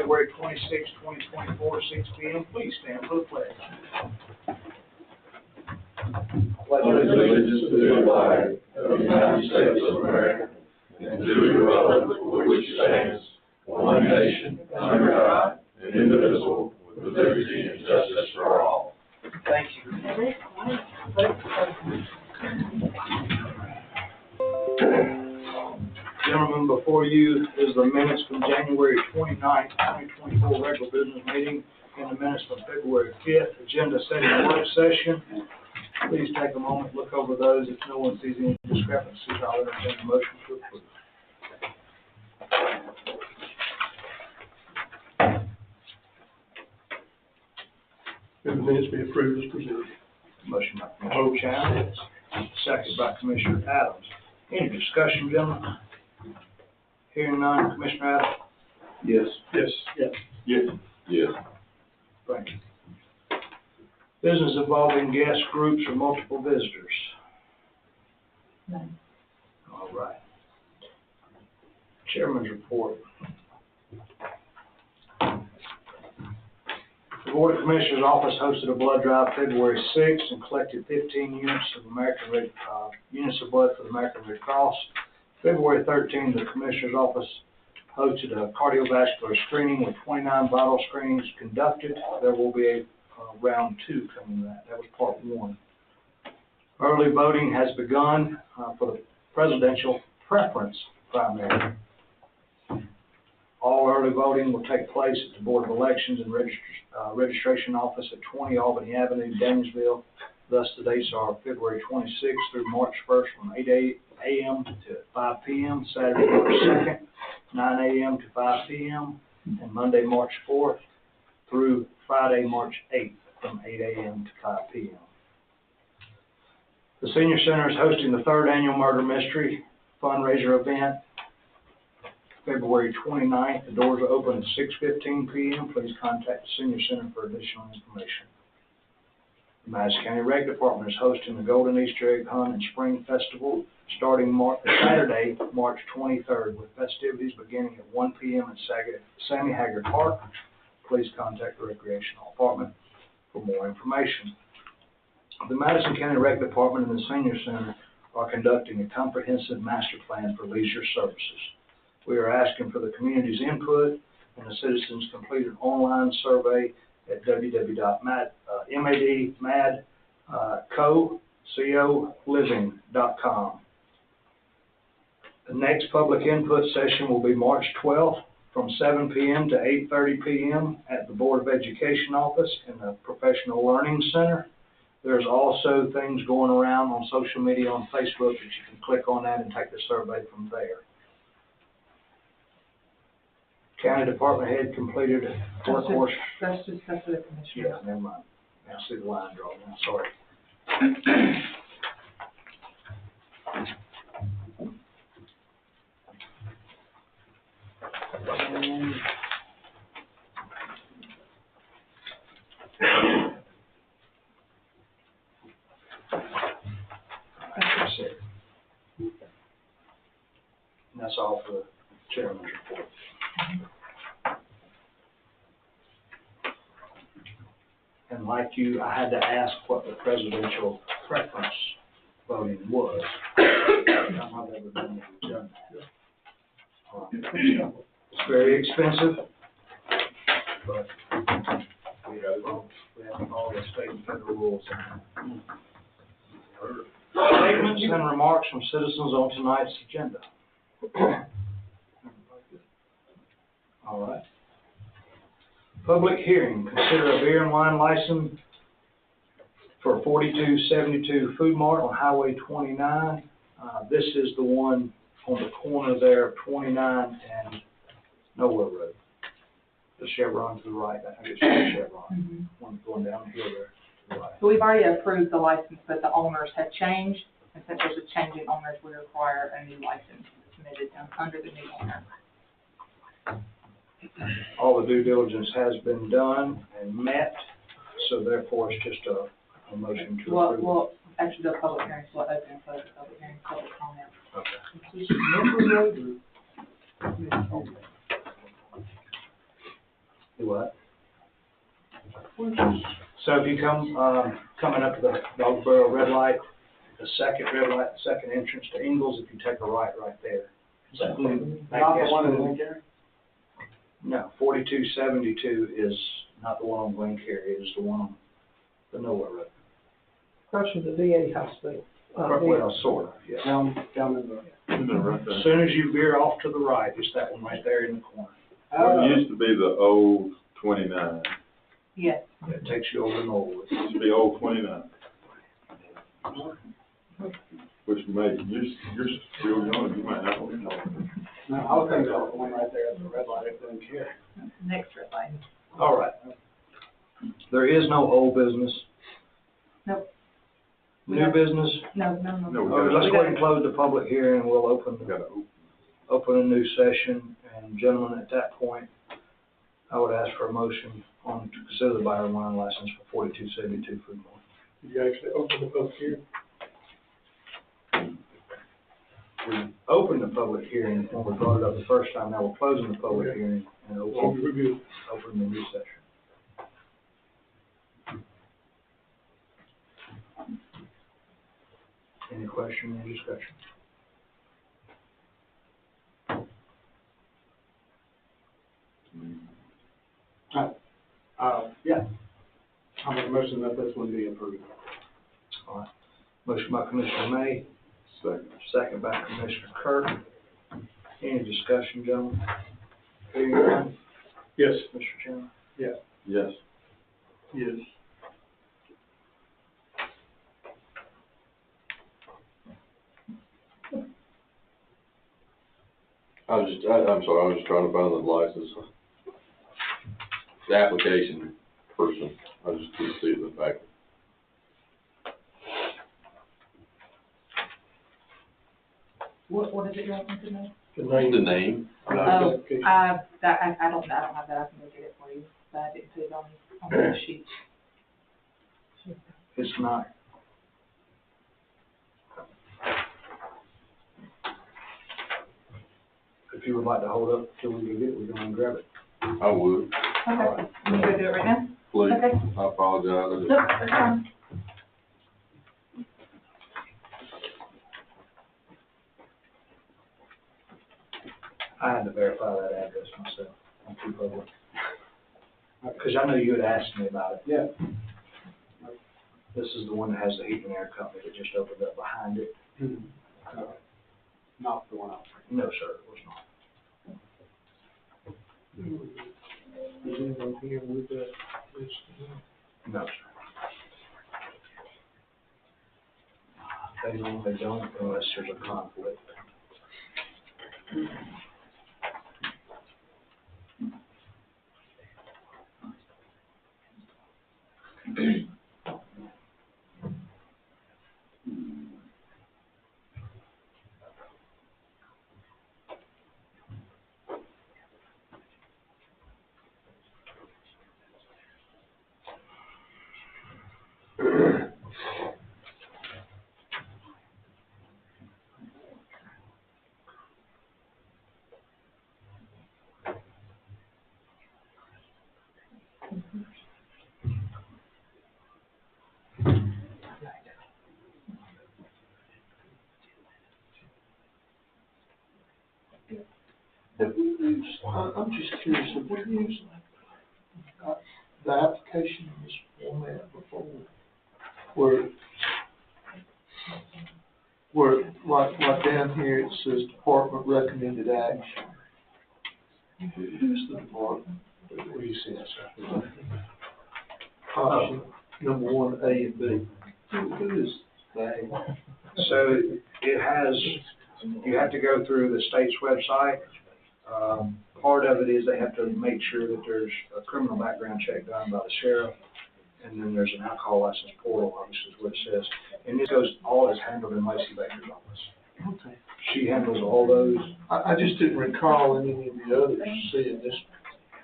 February 26, 2024, 6 p.m. Please stand for the pledge. Pledge allegiance to the flag of the United States of America and to the republic for which it stands, one nation, under God, indivisible, with liberty and justice for all. Thank you. Gentlemen, before you is the minutes from January 29, 2024 regular business meeting and the minutes from February 5th agenda setting work session. Please take a moment, look over those. If no one sees any discrepancies, I'll entertain a motion to approve. The minutes be approved as presented. Motion by Commissioner Chan, second by Commissioner Adams. Any discussion, gentlemen? Hearing none, Commissioner Adams? Yes. Yes. Yes. Yes. Yes. Thank you. Business involving guest groups or multiple visitors? None. All right. Chairman's report. The Board of Commissioners office hosted a blood drive February 6th and collected 15 units of units of blood for the American Red Cross. February 13th, the Commissioner's office hosted a cardiovascular screening with 29 vital screenings conducted. There will be a round 2 coming to that. That was part 1. Early voting has begun for the presidential preference primary. All early voting will take place at the Board of Elections and Registration Office at 20 Albany Avenue, Danielsville. Thus, the dates are February 26th through March 1st from 8 a.m. to 5 p.m., Saturday, March 2nd, 9 a.m. to 5 p.m., and Monday, March 4th through Friday, March 8th from 8 a.m. to 5 p.m. The Senior Center is hosting the 3rd Annual Murder Mystery Fundraiser event February 29th. The doors are open at 6:15 p.m. Please contact the Senior Center for additional information. The Madison County Rec Department is hosting the Golden Easter Egg Hunt and Spring Festival starting Saturday, March 23rd, with festivities beginning at 1 p.m. at Sammy Haggard Park. Please contact the Recreational Department for more information. The Madison County Rec Department and the Senior Center are conducting a comprehensive master plan for leisure services. We are asking for the community's input, and the citizens complete an online survey at www.madcoliving.com. The next public input session will be March 12th from 7 p.m. to 8:30 p.m. at the Board of Education office in the Professional Learning Center. There's also things going around on social media on Facebook that you can click on that and take the survey from there. County Department Head completed workforce. That's the commissioner. Yeah, never mind. I see the line drawn now, sorry. That's it. And that's all for the chairman's report. And like you, I had to ask what the presidential preference voting was. I've never done that. It's very expensive, but we have all the state and federal rules. Statements and remarks from citizens on tonight's agenda. All right. Public hearing, consider a beer and wine license for 4272 Food Mart on Highway 29. This is the one on the corner there of 29 and Nowhere Road. The Chevron to the right, I think it's the Chevron. One going down the hill there to the right. So we've already approved the license, but the owners have changed, and since there's a change in owners, we require a new license submitted under the new owner. All the due diligence has been done and met, so therefore it's just a motion to approve. Well, actually, the public hearing, so open and close the public hearing, public comment. Okay. Do what? So if you come, coming up to the Dogborough red light, the second red light, the second entrance to Ingalls, if you take a right there. Not the one in Lincoln? No, 4272 is not the one on Glencarry, it is the one on the Nowhere Road. Across from the VA hospital. Well, sort of, yeah. Down in the. As soon as you veer off to the right, it's that one right there in the corner. It used to be the old 29. Yes. It takes you over Norwood. It used to be old 29. Which may, you're still young, you might have one. No, I was thinking about the one right there at the red light, I think, yeah. Next red light. All right. There is no old business. Nope. New business? No. No, we Oh, gotta- let's go ahead and close the public hearing, and we'll we gotta open a new session. And gentlemen, at that point, I would ask for a motion to consider the buyer wine license for 4272 Food Mart. Did you actually open the public hearing? We opened the public hearing when we brought it up the first time. Now we're closing the public Okay. hearing and Oh, we're good. opening the new session. Any question, any discussion? Yeah. I'll make a motion that this one be approved. All right. Motion by Commissioner May, Second. second by Commissioner Kirk. Any discussion, gentlemen? Hearing none. Yes. Mr. Chairman? Yes. Yes. I'm sorry, I was just trying to find the license. The application person, I just didn't see the fact. What is it you're wanting to know? The The name, Oh, I don't have that, I can go get it for you, but I didn't see it on the sheet. It's not. If you would like to hold up till we can get it, we can grab it. I would, Okay, you go do it right now? please, Okay. I apologize. Nope, that's fine. I had to verify that address myself on Two Public. Because I know you had asked me about it. Yeah. This is the one that has the heat and air company that just opened up behind it. Not the one else. No, sir, it was not. Is anyone here with this? No, sir. They normally don't unless there's a conflict. Have we used, I'm just curious, have we used the application in this format before? Like down here, it says department recommended action. Who's the department? What do you see, sir? Option number 1, A and B. Who is they? So it has, you have to go through the state's website. Part of it is they have to make sure that there's a criminal background check done by the sheriff, and then there's an alcohol license portal, obviously is what it says. And this goes, all is handled in Lacey Baker's office. Okay. She handles all those. I just didn't recall any of the others seeing this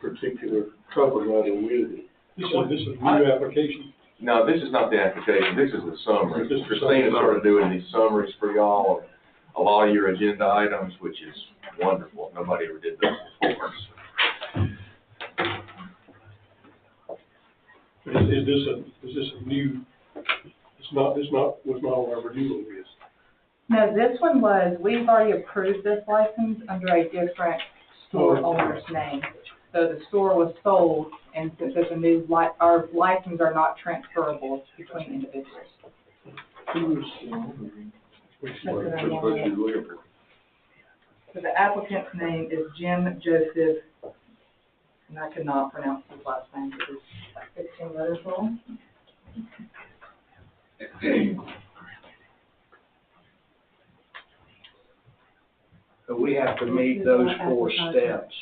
particular cover letter with it. This is new application? No, this is not the application, this is the summary. This is the Christina summary. started doing these summaries for y'all, a lot of your agenda items, which is wonderful. Nobody ever did those before. Is this a new, was not on our renewal list? No, this one was, we've already approved this license under a different store owner's name. So the store was sold, and since there's a new our licenses are not transferable between individuals. Which you looking for? So the applicant's name is Jim Joseph, and I could not pronounce his last name because it's 16 letters long. So we have to meet those 4 steps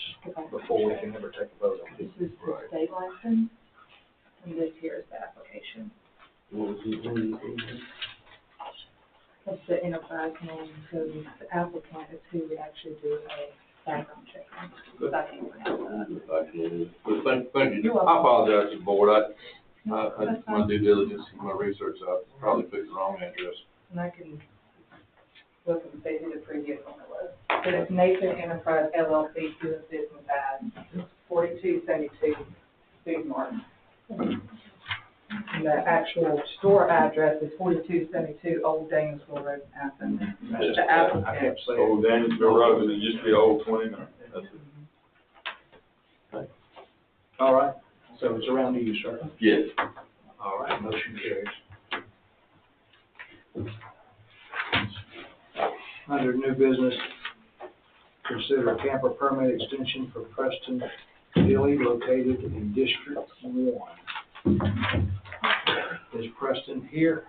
before we can ever take a vote on it. This is the state license, and this here is the application. That's the enterprise name, so the applicant is who we actually do a background check on. So I can't pronounce that. Thank you. You're welcome. I apologize to the board. I did my due diligence and my research. I probably picked the wrong address. And I can look and see who the previous owner was. But it's Nathan Enterprise LLC doing business as 4272 Food Martin. And the actual store address is 4272 Old Danielsville Road, Athens. That's the I applicant. kept saying. Old Danielsville Road, and it used to be Old 29. That's it. All right, so it's around to you, sir. Yes. All right, motion carries. Under new business, consider a camper permit extension for Preston Dilly located in District 1. Is Preston here?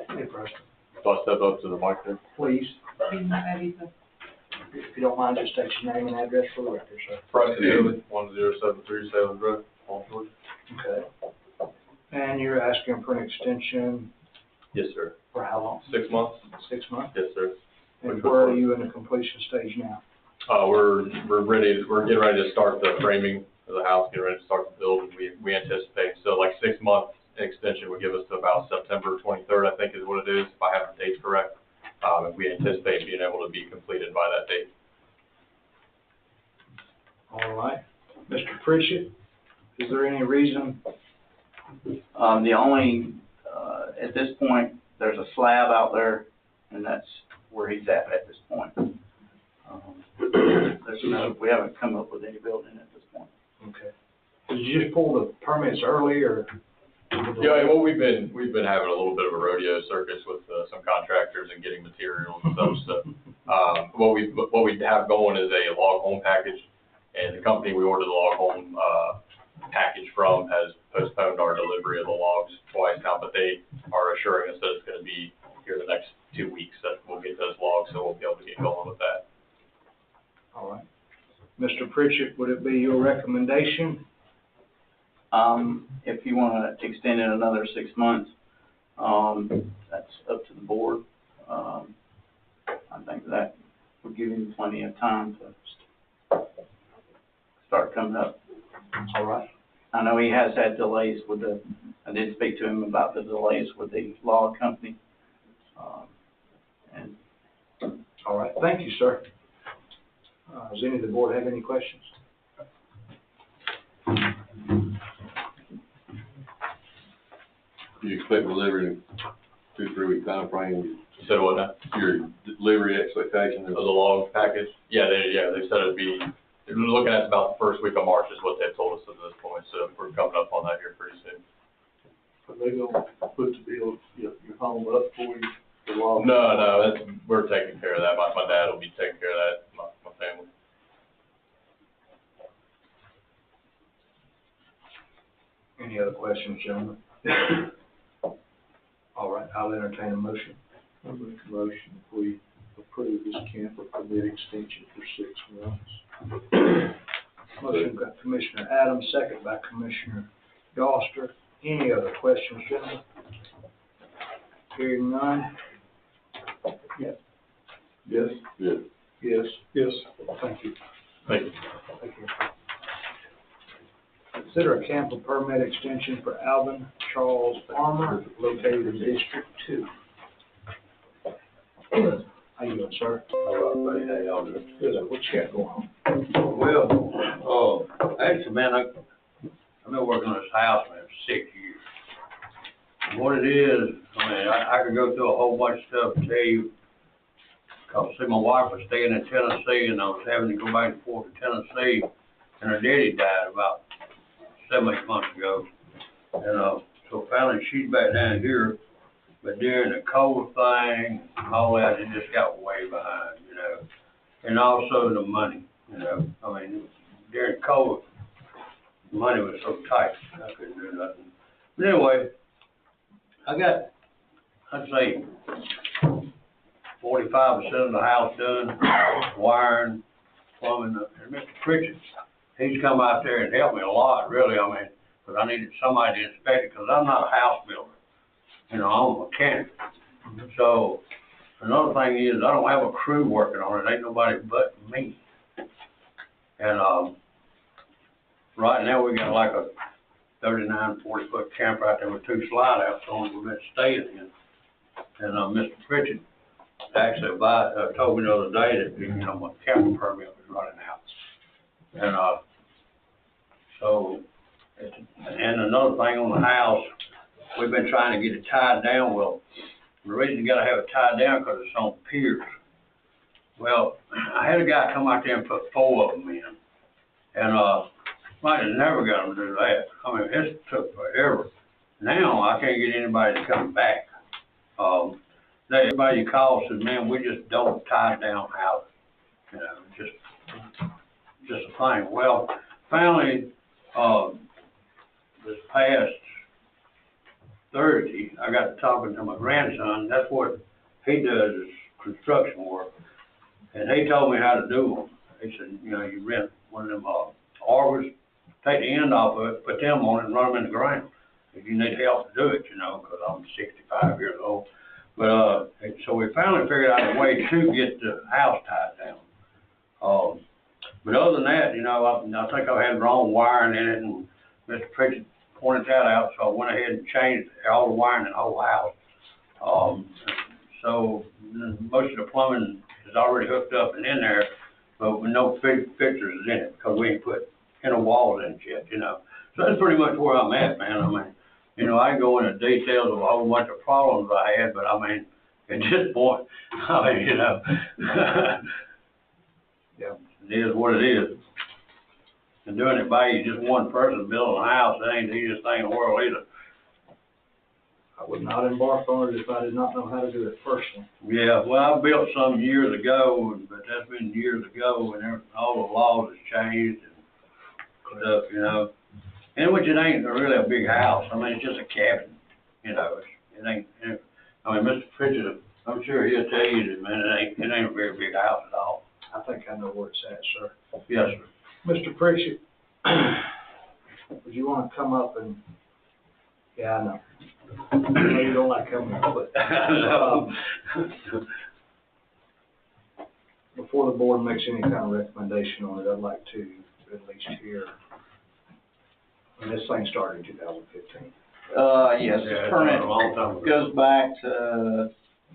Hey, Preston, So I step up to the mic there. please, if you don't mind, just state your name and address for the record, sir. Preston Daily, 10737 Road, on Georgia. Okay. And you're asking for an extension Yes, sir. for how long? 6 months? 6 months? Yes, sir. And where are you in the completion stage now? We're getting ready to start the framing of the house, getting ready to start the build, and we anticipate, so like 6 months extension would give us to about September 23rd, I think is what it is, if I have the dates correct. And we anticipate being able to be completed by that date. All right. Mr. Pritchett, is there any reason? The only, at this point, there's a slab out there, and that's where he's at this point. We haven't come up with any building at this point. Okay. Did you just pull the permits early, or? Yeah, well, we've been having a little bit of a rodeo circus with some contractors and getting materials and stuff. So, what we have going is a log home package, and the company we ordered the log home package from has postponed our delivery of the logs twice now, but they are assuring us that it's going to be here the next 2 weeks that we'll get those logs, so we'll be able to get going with that. All right. Mr. Pritchett, would it be your recommendation? If you want to extend it another 6 months, that's up to the board. I think that would give him plenty of time to start coming up. All right. I know he has had delays with I did speak to him about the delays with the log company. And All right. Thank you, sir. Does any of the board have any questions? Do you expect delivery in 2-3 week time frame? You said what now? Your delivery expectation Of the log package? Yeah, they said it'd be, they're looking at about the first week of March is what they've told us at this point, so we're coming up on that here pretty soon. Are they gonna put the bill, your home up for you, the law? No, we're taking care of that. My dad will be taking care of that, my family. Any other questions, gentlemen? All right, I'll entertain a motion. I make a motion if we approve this camper permit extension for 6 months. Motion by Commissioner Adams, second by Commissioner Doster. Any other questions, gentlemen? Hearing none. Yes. Yes. Yes. Yes. Yes. Thank you. Thank you. Thank you. Consider a camper permit extension for Alvin Charles Farmer located in District 2. How you doing, sir? All right, buddy, how y'all doing? Good. What you got going on? Well, actually, man, I've been working on this house, man, for 6 years. What it is, I mean, I could go through a whole bunch of stuff and tell you, cause see, my wife was staying in Tennessee and I was having to go back and forth to Tennessee, and her daddy died about 7-8 months ago. And, so finally she's back down here, but during the COVID thing and all that, it just got way behind, you know. And also the money, you know, I mean, during COVID, money was so tight, I couldn't do nothing. But anyway, I got, I'd say, 45% of the house done, wiring, plumbing, and Mr. Pritchett, he's come out there and helped me a lot, really, I mean, because I needed somebody to inspect it, because I'm not a house builder, you know, I'm a mechanic. So, another thing is, I don't have a crew working on it, ain't nobody but me. And, right now, we got like a 39, 40-foot camper out there with 2 slide outs on it we've been staying in. And, Mr. Pritchett actually told me the other day that, you know, my camper permit was running out. And, so, and another thing on the house, we've been trying to get it tied down. Well, the reason you gotta have it tied down because it's on piers. Well, I had a guy come out there and put 4 of them in. And, I never got them to do that. I mean, it took forever. Now, I can't get anybody to come back. Everybody calls says, man, we just don't tie down houses. You know, just a thing. Well, finally, this past Thursday, I got to talking to my grandson. That's what he does is construction work. And he told me how to do them. He said, you know, you rent one of them arbors, take the end off of it, put them on it, and run them in the ground. If you need help to do it, you know, because I'm 65 years old. But so we finally figured out a way to get the house tied down. But other than that, you know, I think I had wrong wiring in it, and Mr. Pritchett pointed that out, so I went ahead and changed all the wiring in the whole house. So most of the plumbing is already hooked up and in there, but with no fixtures in it because we ain't put any walls in it yet, you know. So that's pretty much where I'm at, man. I mean, you know, I go into details of a whole bunch of problems I had, but I mean, at this point, I mean, you know, yeah, it is what it is. And doing it by you, just one person building a house, that ain't the easiest thing in the world either. I would not embark on it if I did not know how to do it personally. Yeah, well, I built some years ago, but that's been years ago, and all the laws have changed and stuff, you know. And which it ain't really a big house. I mean, it's just a cabin, you know. It ain't. I mean, Mr. Pritchett, I'm sure he'll tell you that, man, it ain't a very big house at all. I think I know where it's at, sir. Yes, sir. Mr. Pritchett, would you want to come up and, yeah, I know. I know you don't like coming up, but, before the board makes any kind of recommendation on it, I'd like to at least hear, when this thing started in 2015. Yes, this permit goes back to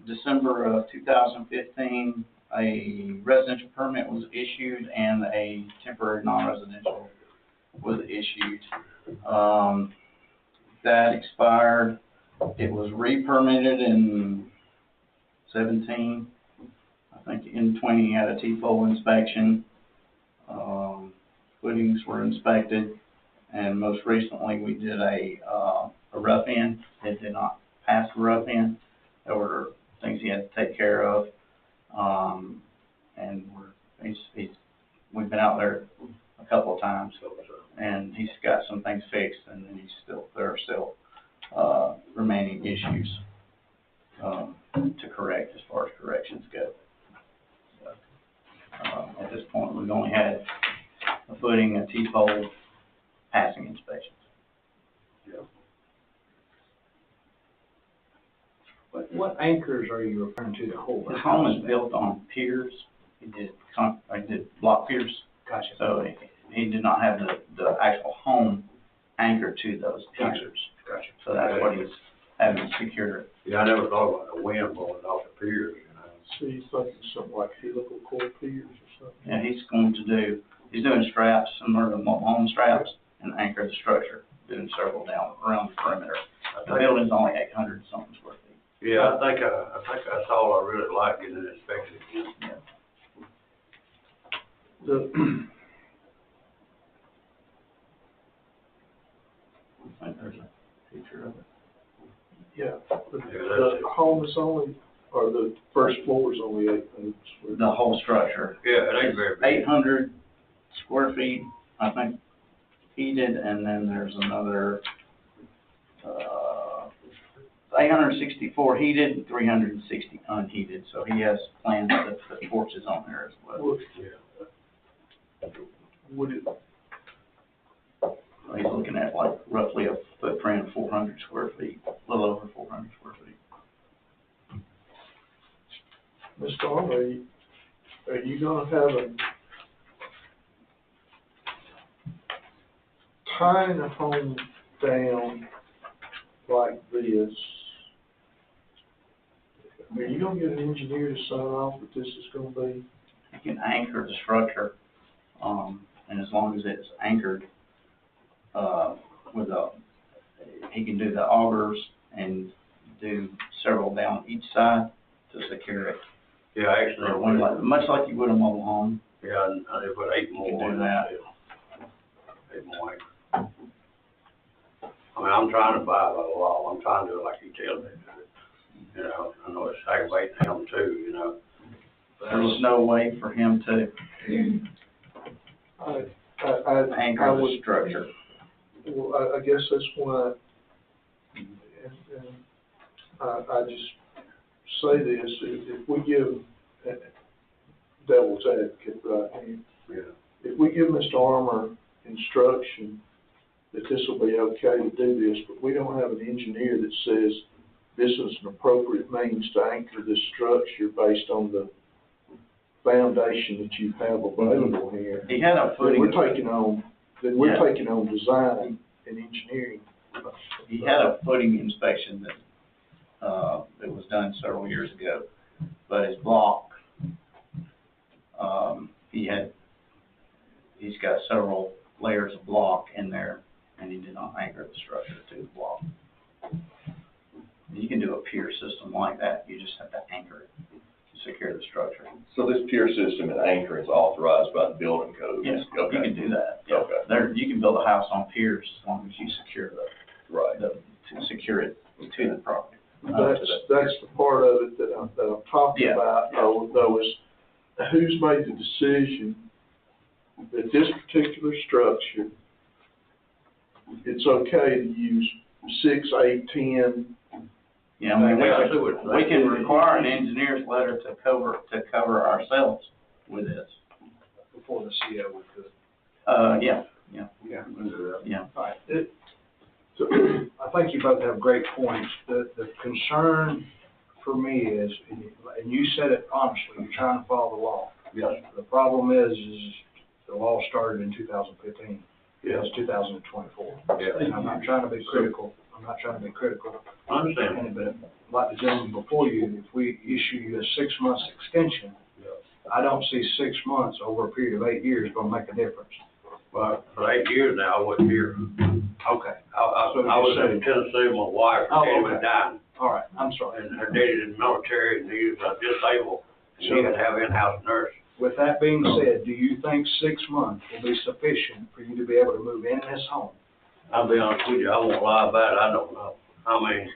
December of 2015. A residential permit was issued and a temporary non-residential was issued. That expired. It was re-permitted in 17. I think in 20 had a T-pole inspection. Footings were inspected, and most recently we did a rough-in. It did not pass the rough-in. There were things he had to take care of, and we've been out there a couple of times, and he's got some things fixed, and then there are still remaining issues to correct as far as corrections go. So, at this point, we've only had a footing, a T-pole, passing inspections. Yeah. What anchors are you referring to hold? His home is built on piers. He did block piers. Gotcha. So he did not have the actual home anchored to those piers. Gotcha. So that's what he's having secured. Yeah, I never thought about the wind blowing off the piers, you know. So you thinking something like helical core piers or something? Yeah, he's doing straps, similar to home straps, and anchor the structure, doing several down around the perimeter. The building's only 800 something square feet. Yeah, I think that's all I really like, getting it inspected again. Yeah. I think there's a picture of it. Yeah, the home is only, or the first floor is only 800 square. The whole structure, Yeah, it ain't very big. 800 square feet, I think, heated, and then there's another, 864 heated and 360 unheated, so he has plans to put porches on there as well. Would it, He's looking at like roughly a footprint of 400 square feet, a little over 400 square feet. Mr. Arnold, are you gonna have a tying a home down like this? Are you gonna get an engineer to sign off that this is gonna be? He can anchor the structure, and as long as it's anchored, he can do the augers and do several down each side to secure it. Yeah, actually, Or one like, much like you would a mobile home. yeah, I put 8 more. You can do that. 8 more acres. I mean, I'm trying to buy by the law, I'm trying to do it like you tell me to do it. You know, I know it's aggravating him too, you know. There's no way for him to I anchor the would, structure. well, I guess that's why, and I just say this, if we give, devil's advocate right here, Yeah. if we give Mr. Armour instruction that this will be okay to do this, but we don't have an engineer that says this is an appropriate means to anchor this structure based on the foundation that you have available here, He had a then footing. we're taking on design and engineering. He had a footing inspection that was done several years ago, but his block, he's got several layers of block in there, and he did not anchor the structure to the block. You can do a pier system like that, you just have to anchor it to secure the structure. So this pier system and anchoring is authorized by the building code? Yes, you Okay. can do that. Yeah. Okay. There, you can build a house on piers as long as you secure Right. to secure it to the property. That's the part of it that I'm talking Yeah. about, though, is who's made the decision that this particular structure, it's okay to use 6, 8, 10. Yeah, I mean, we can Yeah. require an engineer's letter to cover ourselves with this. Before the CO we could. Yeah. All right. So, I think you both have great points. The concern for me is, and you said it honestly, you're trying to follow the law. Yes. The problem is the law started in 2015. Yes. It's 2024. Yeah. And I'm not trying to be critical. I understand. But like the gentleman before you, if we issue you a 6 months extension, I don't see 6 months over a period of 8 years gonna make a difference. Well, for 8 years now, I wasn't here. Okay. I So was you're in Tennessee with my wife, Oh, and she was okay. dying. All right, I'm sorry. And her daddy in the military, and he was disabled, and he had to have in-house nurse. With that being said, do you think 6 months will be sufficient for you to be able to move in this home? I'll be honest with you, I won't lie about it, I don't know. I mean,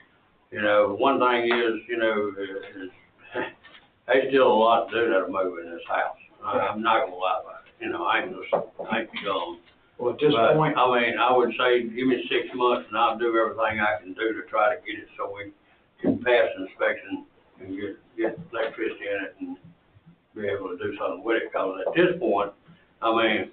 you know, one thing is, you know, is there's still a lot to do to move in this house. I'm not gonna lie about it, you know, I ain't dumb. Well, at this But, point, I mean, I would say, give me 6 months and I'll do everything I can do to try to get it so we can pass inspection and get electricity in it and be able to do something with it. Cause at this point, I mean,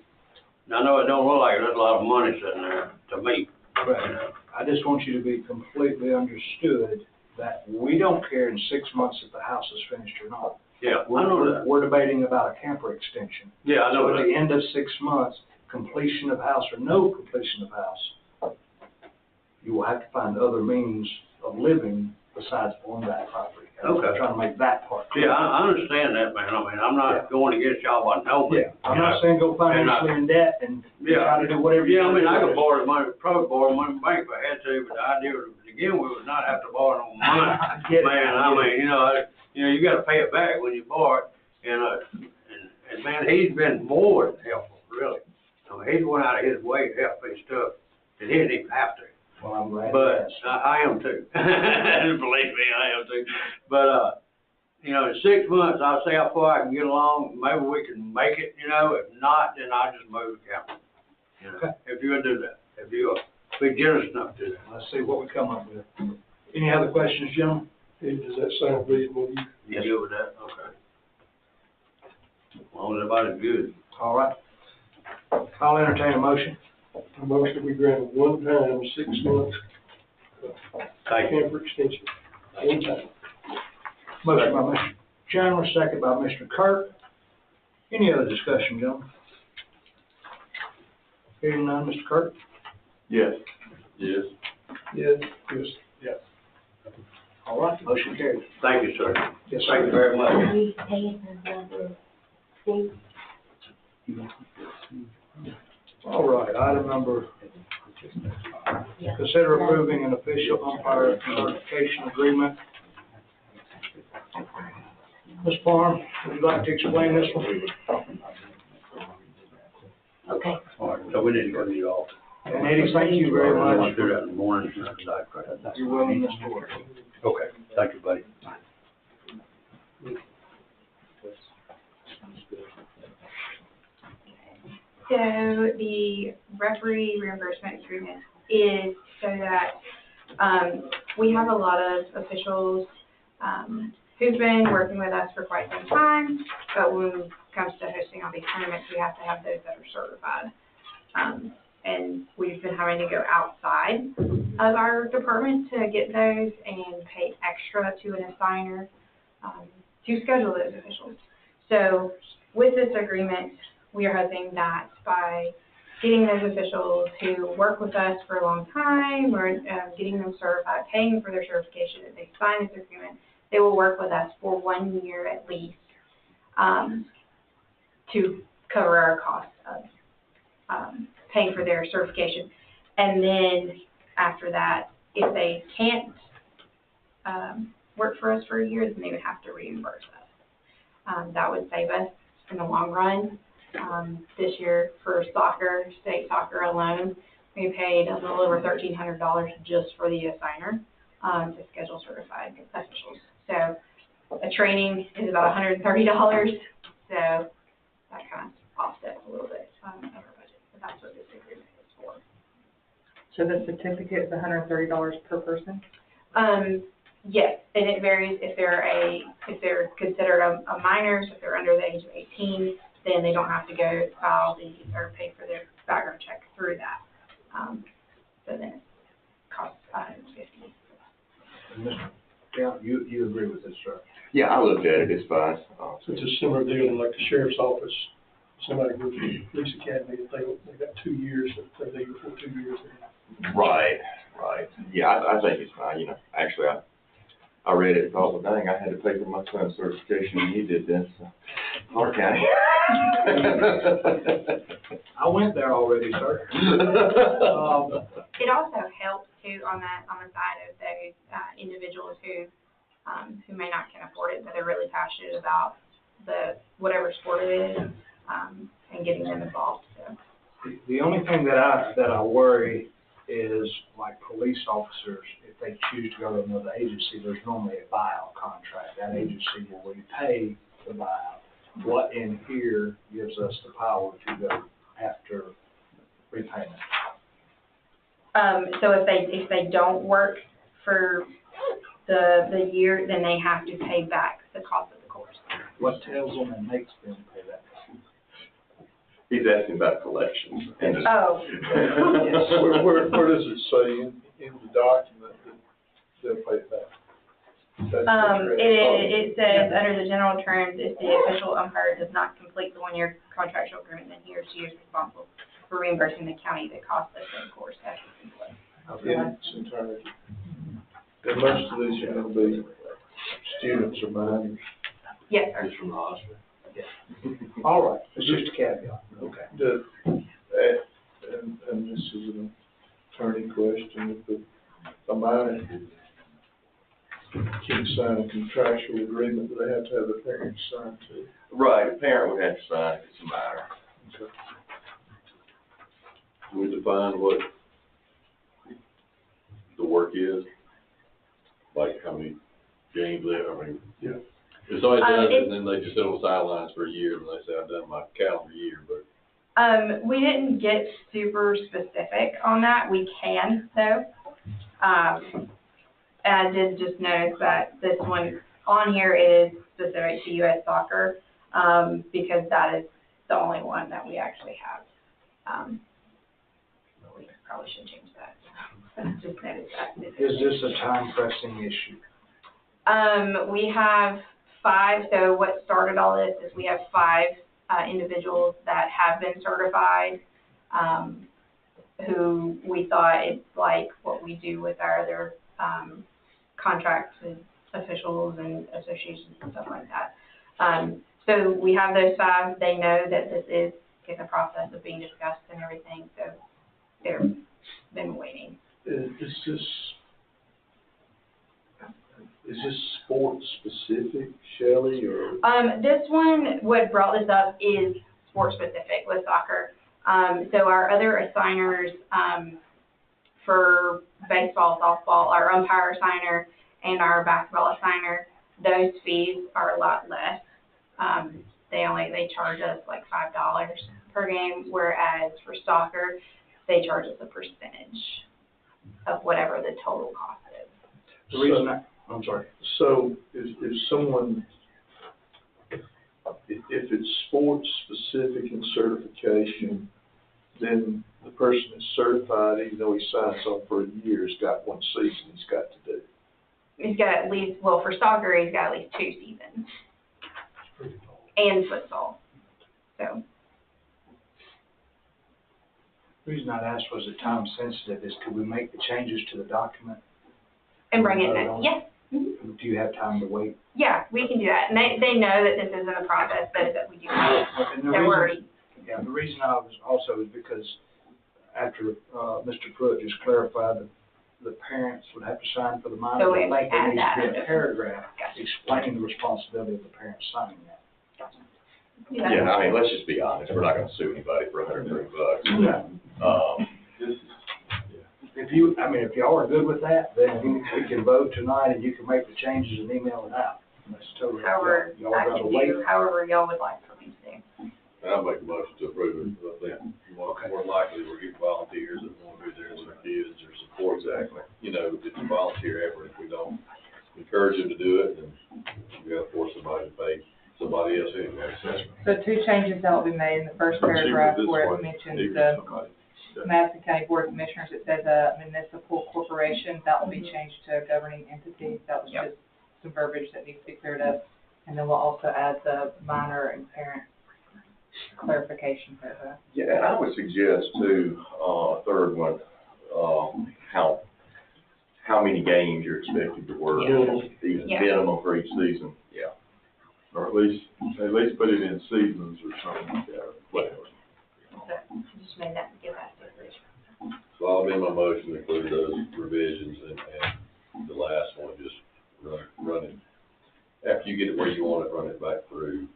I know it don't look like there's a lot of money sitting there to me, you know. I just want you to be completely understood that we don't care in 6 months if the house is finished or not. Yeah, I know that. We're debating about a camper extension. Yeah, I know So at that. the end of 6 months, completion of house or no completion of house, you will have to find other means of living besides on that property. Okay. Trying to make that part. Yeah, I understand that, man. I mean, I'm not going against y'all by no means. Yeah, I'm not saying go financially in debt and try to do whatever you Yeah, I can mean, do. I could borrow money, probably borrow money from the bank if I had to, but the idea was, to begin with, was not have to borrow no money. I get it. Man, I mean, you gotta pay it back when you borrow it, and man, he's been more than helpful, really. I mean, he's went out of his way to help me stuff that he didn't even have to. Well, I'm glad. But I am too. Believe me, I am too. But, in 6 months, I'll see how far I can get along. Maybe we can make it, If not, then I'll just move the county. Okay. If you'll do that, if you'll be generous enough to do that. Let's see what we come up with. Any other questions, gentlemen? Hey, does that sound reasonable to you? You good with that? Okay. As long as everybody's good. All right. I'll entertain a motion. A motion we grant one time, 6 months, Thank you. camper extension, one time. Motion by Mr. Chandler, second by Mr. Kirk. Any other discussion, gentlemen? Hearing none, Mr. Kirk? Yes. Yes. Yes. Yes. All right, motion carries. Thank you, sir. Yes, Thank you sir. very much. All right, item number, consider approving an official umpire certification agreement. Ms. Farm, would you like to explain this one? Okay. All right, so we need to go to the office. And Eddie, thank you very I want much to do that for in the morning. your willingness to work. Okay, thank you, buddy. So the referee reimbursement agreement is so that, we have a lot of officials, who've been working with us for quite some time, but when it comes to hosting all these tournaments, we have to have those that are certified. And we've been having to go outside of our department to get those and pay extra to an assigner, to schedule those officials. So with this agreement, we are hoping that by getting those officials who work with us for a long time, or getting them certified, paying for their certification, if they sign this agreement, they will work with us for 1 year at least, to cover our costs of paying for their certification. And then after that, if they can't work for us for a year, then they would have to reimburse us. That would save us in the long run. This year for soccer, state soccer alone, we paid a little over $1,300 just for the assigner to schedule certified officials. So a training is about $130, so that kind of offsets a little bit of our budget. But that's what this agreement is for. So the certificate is $130 per person? Yes, and it varies if they're considered a minor, so if they're under the age of 18, then they don't have to go file or pay for their background check through that. So then it costs $150. Mr. Yeah, you agree with this, sir? Yeah, I looked at it, it's fine. It's a similar deal like the sheriff's office. Somebody goes to the police academy, if they got 2 years, if they leave before 2 years. Right. Yeah, I think it's fine, actually, I read it and thought, well, dang, I had to pay for my son's certification and you did this, so. Clark County. I went there already, sir. It also helps too on the side of those individuals who may not can afford it, but they're really passionate about whatever sport it is, and getting them involved. So. The only thing that I worry is like police officers, if they choose to go to another agency, there's normally a buyout contract. That agency will repay the buyout. What in here gives us the power to go after repayment? So if they don't work for the year, then they have to pay back the cost of the course. What tells them and makes them pay that? He's asking about collections. Oh. Yes. Where does it say in the document that they'll pay it back? It says under the general terms, if the official umpire does not complete the 1-year contractual agreement, then he or she is responsible for reimbursing the county the cost of the course as it's complete. In its entirety. And most of these are gonna be students are minors. Yes, sir. Just from the hospital. All right, it's just a caveat. Okay. And this is an attorney question, if a minor can sign a contractual agreement, do they have to have the parents sign too? Right, a parent would have to sign if it's a minor. Okay. We define what the work is, like how many games they, I mean. Yeah. If somebody does it, and then they just sit on the sidelines for a year, and they say, I've done my calendar year, but. We didn't get super specific on that. We can, though. And I did just notice that this one on here is specific to U.S. Soccer, because that is the only one that we actually have. We probably should change that. Just noticed that. Is this a time pressing issue? We have 5, so what started all this is we have 5 individuals that have been certified, who we thought it's like what we do with our other contracts with officials and associations and stuff like that. So we have those 5. They know that this is in the process of being discussed and everything, so they've been waiting. Is this sports specific, Shelley, or? This one, what brought this up is sport specific with soccer. So our other assigners, for baseball, softball, our umpire assigner and our basketball assigner, those fees are a lot less. They charge us like $5 per game, whereas for soccer, they charge us a percentage of whatever the total cost is. The reason I'm sorry. So if someone, if it's sports specific and certification, then the person is certified, even though he signs on for a year, has got 1 season he's got to do. He's got at least, well, for soccer, he's got at least 2 seasons. And football, so. The reason I asked was it time sensitive, is could we make the changes to the document? And bring it in, yes. Do you have time to wait? Yeah, we can do that, and they know that this isn't a process, but that we do have, And the that we're already. reason, yeah, the reason I was also is because after, Mr. Pruitt just clarified that the parents would have to sign for the minor, So we I think there add needs that to be under- a paragraph Gotcha. explaining the responsibility of the parents signing that. Yeah. Yeah, I mean, let's just be honest, we're not gonna sue anybody for $130. If y'all are good with that, then we can vote tonight and you can make the changes and email it out. That's totally up to However, y'all. I Y'all gotta can wait. do however y'all would like for me to do. And I'll make a motion to approve it, I think more likely we'll get volunteers that want to be there with their kids or support. Exactly. You know, it's a volunteer effort, if we don't encourage them to do it, then we gotta force somebody to pay somebody else anyway. So 2 changes that will be made in the first paragraph where it mentions the Madison County Board of Commissioners. It says a municipal corporation, that will be changed to a governing entity. That was just some verbiage that needs to be cleared up. And then we'll also add the minor and parent clarification paragraph. Yeah, and I would suggest too, a third one, how many games you're expected to work, Yeah. minimum for each season, yeah. Or at least put it in seasons or something like that, whatever. So just made that, give that separation. So I'll amend my motion to include those revisions and the last one, just run it. After you get it where you want it, run it back through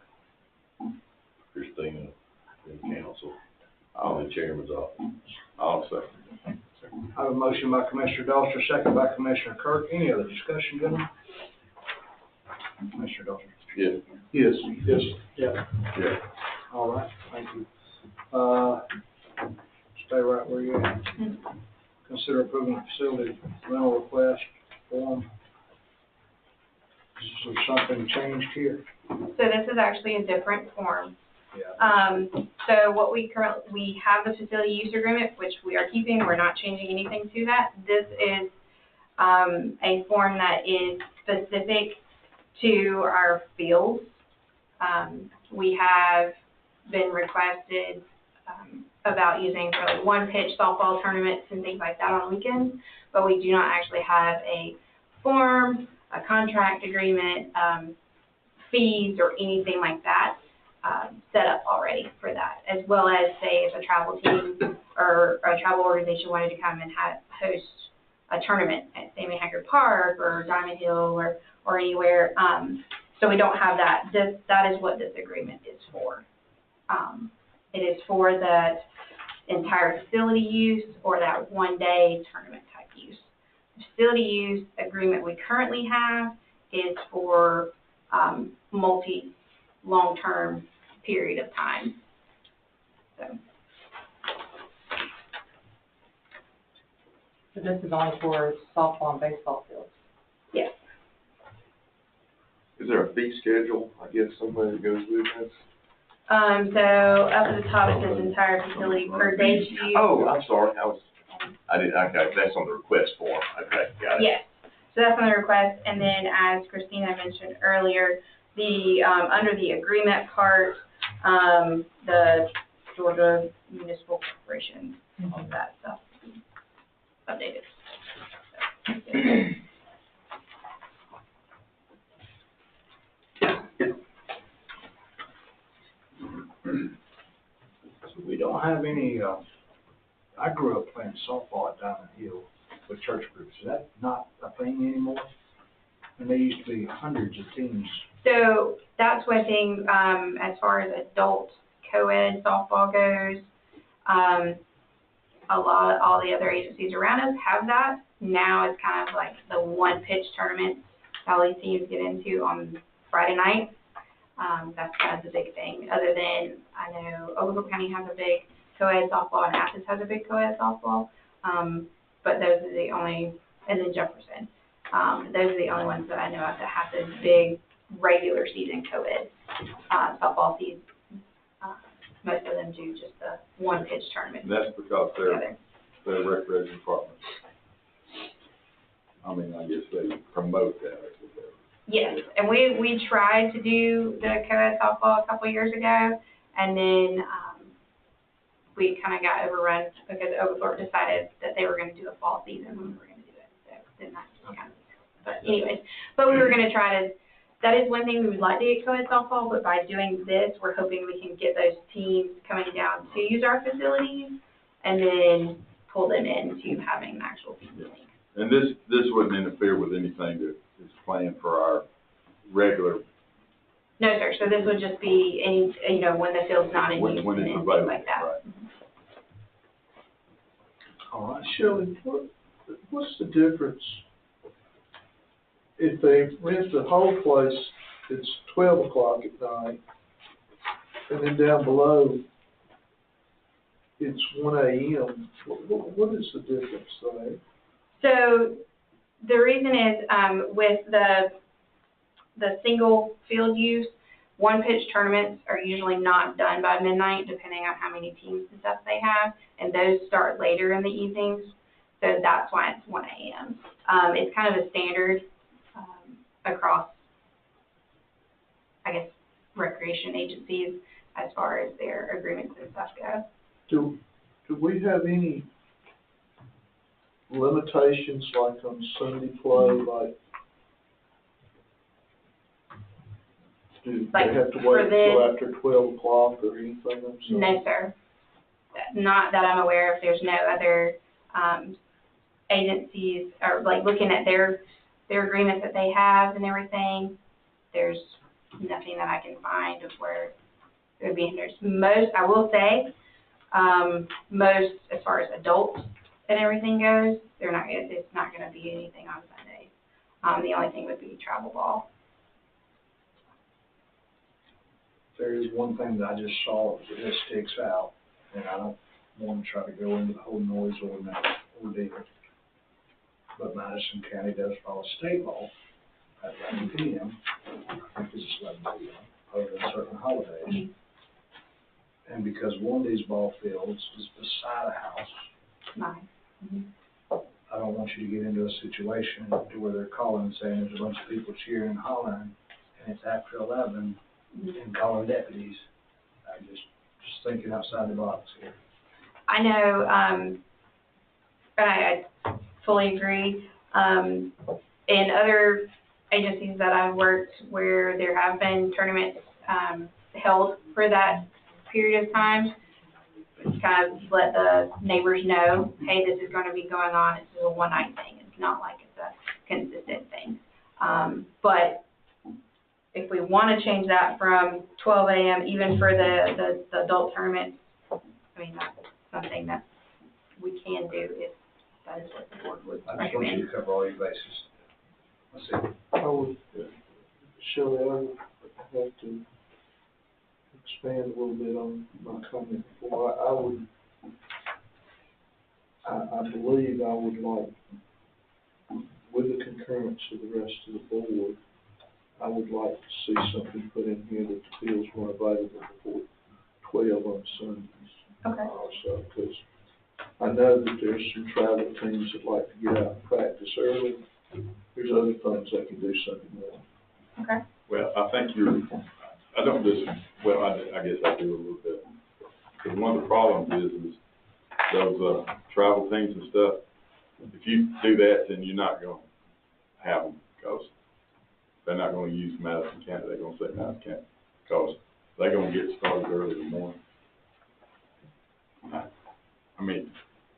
Christina and council, and the chairman's office. I'll second. I have a motion by Commissioner Doster, second by Commissioner Kirk. Any other discussion, gentlemen? Commissioner Doster? Yes. Yes. Yeah. Yeah. All right, thank you. Stay right where you're at. Consider approving facility rental request form. Is there something changed here? So this is actually a different form. Yeah. So what we have the facility use agreement, which we are keeping, we're not changing anything to that. This is, a form that is specific to our fields. We have been requested, about using for like 1-pitch softball tournaments and things like that on weekends, but we do not actually have a form, a contract agreement, fees or anything like that, set up already for that, as well as say if a travel team or a travel organization wanted to come and host a tournament at Sammy Haggard Park or Diamond Hill or anywhere. So we don't have that. That is what this agreement is for. It is for that entire facility use or that one-day tournament type use. The facility use agreement we currently have is for long-term period of time. So this is only for softball and baseball fields? Yes. Is there a fee schedule, I guess, somebody that goes with this? So up at the top it says entire facility per day use. Oh, I'm sorry, okay, that's on the request form, okay, got it. Yes, so that's on the request, and then as Christina mentioned earlier, the, under the agreement part, the Georgia Municipal Corporation, all of that stuff, updated. So we don't have any, I grew up playing softball at Diamond Hill with church groups. Is that not a thing anymore? And there used to be hundreds of teams. So that's one thing, as far as adult co-ed softball goes, all the other agencies around us have that. Now it's kind of like the one pitch tournament that all these teams get into on Friday night. That's kind of the big thing. Other than, I know Oglethorpe County has a big co-ed softball and Athens has a big co-ed softball. But those are the only, and then Jefferson. Those are the only ones that I know of that have this big regular season co-ed softball season. Most of them do just the one pitch tournament. And that's because they're recreation departments. I mean, I guess they promote that. Yes, and we tried to do the co-ed softball a couple of years ago, and then we kind of got overrun because Oglethorpe decided that they were going to do a fall season when we were going to do it. So then that kind of, but anyways, but we were going to try to. That is one thing we would like to get co-ed softball, but by doing this, we're hoping we can get those teams coming down to use our facilities and then pull them into having an actual facility. And this wouldn't interfere with anything that is planned for our regular. No, sir. So this would just be any, when the field's not in use and things like that. Right. All right. Shelley, what's the difference? If they rent the whole place, it's 12 o'clock at night, and then down below, it's 1 a.m. What is the difference there? So the reason is with the single field use, one pitch tournaments are usually not done by midnight, depending on how many teams and stuff they have, and those start later in the evenings. So that's why it's 1 a.m. It's kind of a standard across, I guess, recreation agencies as far as their agreements and stuff go. Do we have any limitations like on Sunday play, like do they have to wait until after 12 o'clock or anything? No, sir. Not that I'm aware of. There's no other agencies or like looking at their agreements that they have and everything. There's nothing that I can find of where it would be hindered. Most, I will say, most as far as adults and everything goes, it's not going to be anything on Sunday. The only thing would be travel ball. There is one thing that I just saw that sticks out, and I don't want to try to go into the whole noise ordinance ordeal. But Madison County does follow state law at 11 p.m. I think it's 11 p.m. other than certain holidays. And because one of these ball fields is beside a house, Nice. I don't want you to get into a situation to where they're calling and saying there's a bunch of people cheering and hollering, and it's after 11, and calling deputies. I'm just thinking outside the box here. I know, I fully agree. In other agencies that I've worked where there have been tournaments, held for that period of time. Kind of let the neighbors know, hey, this is gonna be going on, it's a one-night thing, it's not like it's a consistent thing. But if we wanna change that from 12 a.m. even for the adult tournaments, I mean, that's something that we can do if that is what the board would I just want you recommend. to cover all your bases. Let's see. I would, Shelley, I would have to expand a little bit on my comment before. I believe I would like, with the concurrence of the rest of the board, I would like to see something put in here that the fields weren't available before 12 on Sundays. Okay. Also, because I know that there's some travel teams that like to get out and practice early. There's other things that can do Sunday morning. Okay. Well, I think I don't well, I guess I do a little bit. Because one of the problems is those, travel teams and stuff, if you do that, then you're not gonna have them, because they're not gonna use Madison County, they're gonna say Madison County, because they're gonna get started early in the morning. I mean,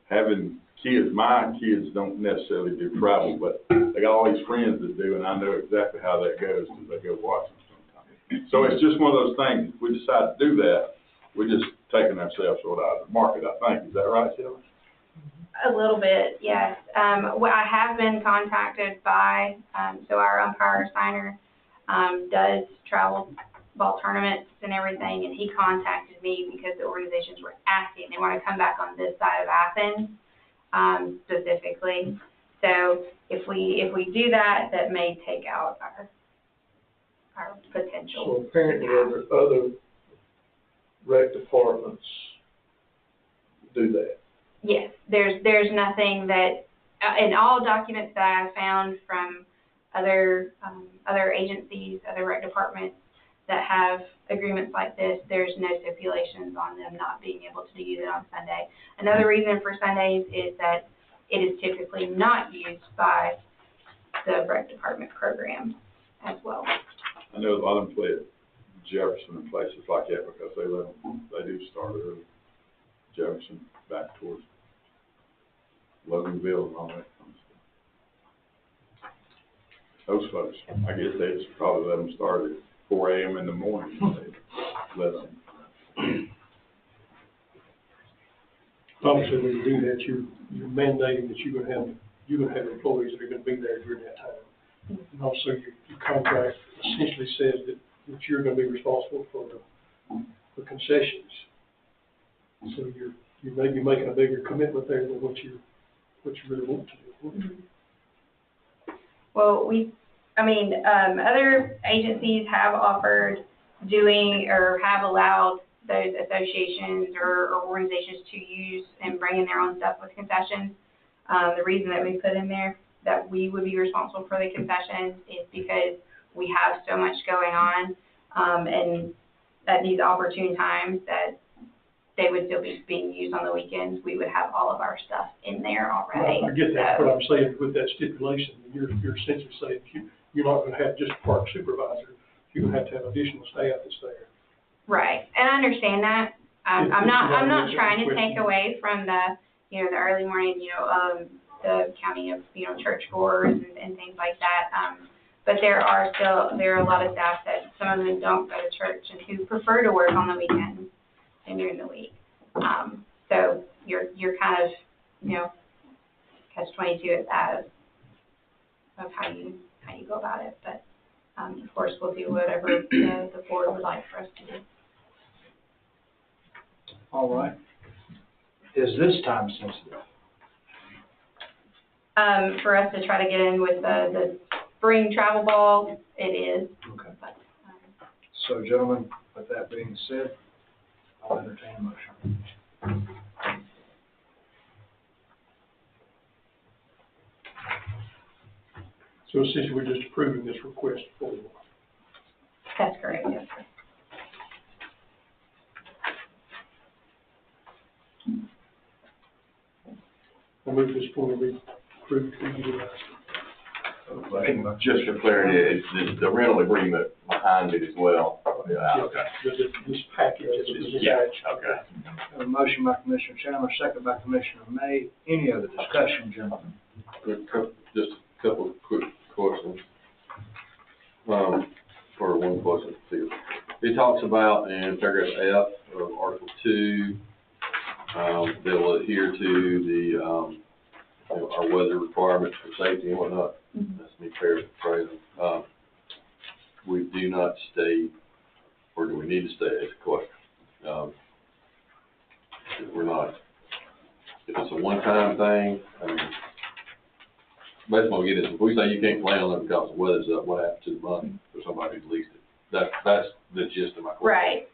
having kids, my kids don't necessarily do travel, but they got all these friends that do, and I know exactly how that goes, because they go watch them sometimes. So it's just one of those things, if we decide to do that, we're just taking ourselves sort of out of the market, I think. Is that right, Shelley? A little bit, yes. Well, I have been contacted by, so our umpire signer, does travel ball tournaments and everything, and he contacted me because the organizations were asking, they want to come back on this side of Athens, specifically. So if we do that, that may take out our potential. So apparently other rec departments do that. Yes, there's nothing that, in all documents that I've found from other agencies, other rec departments that have agreements like this, there's no stipulations on them not being able to use it on Sunday. Another reason for Sundays is that it is typically not used by the rec department program as well. I know a lot of them play at Jefferson and places like that, because they do start early. Jefferson, back towards Loganville and all that kind of stuff. Those folks, I guess they just probably let them start at 4 a.m. in the morning. They let them. Obviously, when you do that, you're mandating that you're gonna have employees that are gonna be there during that time. And also, your contract essentially says that you're gonna be responsible for the concessions. So you may be making a bigger commitment there than what you really want to do. Mm-hmm. Well, other agencies have offered doing or have allowed those associations or organizations to use and bring in their own stuff with concessions. The reason that we put in there that we would be responsible for the concessions is because we have so much going on, and at these opportune times that they would still be being used on the weekends, we would have all of our stuff in there already. I get that, but I'm saying with that stipulation, you're essentially saying you're not gonna have just a park supervisor, you're gonna have to have additional staff that's there. Right, and I understand that. I'm not trying to take away from the early morning, the county of, church boards and things like that. But there are a lot of staff that some of them don't go to church and who prefer to work on the weekends and during the week. So you're kind of, catch-22 at that of how you go about it. But of course, we'll do whatever the board would like for us to do. All right. Is this time sensitive? For us to try to get in with the spring travel ball, it is. Okay. But, So gentlemen, with that being said, I'll entertain a motion. So essentially, we're just approving this request for. that's correct, yes, sir. I move this point to be approved for you. Just for clarity, it's the rental agreement behind it as well. Yeah, okay. This package is Yeah, attached. okay. Have a motion by Commissioner Chandler, second by Commissioner May. Any other discussion, gentlemen? Just a couple of quick questions. Or one question, too. It talks about in paragraph F of Article 2, they'll adhere to the, our weather requirements for safety and whatnot. That's me paraphrasing. We do not state, or do we need to state, it's a question. If we're not, if it's a one-time thing, I mean, basically what we get is, if we say you can't play on it because the weather's up, what happens to the money for somebody who's leased it? That's the gist of my question. Right.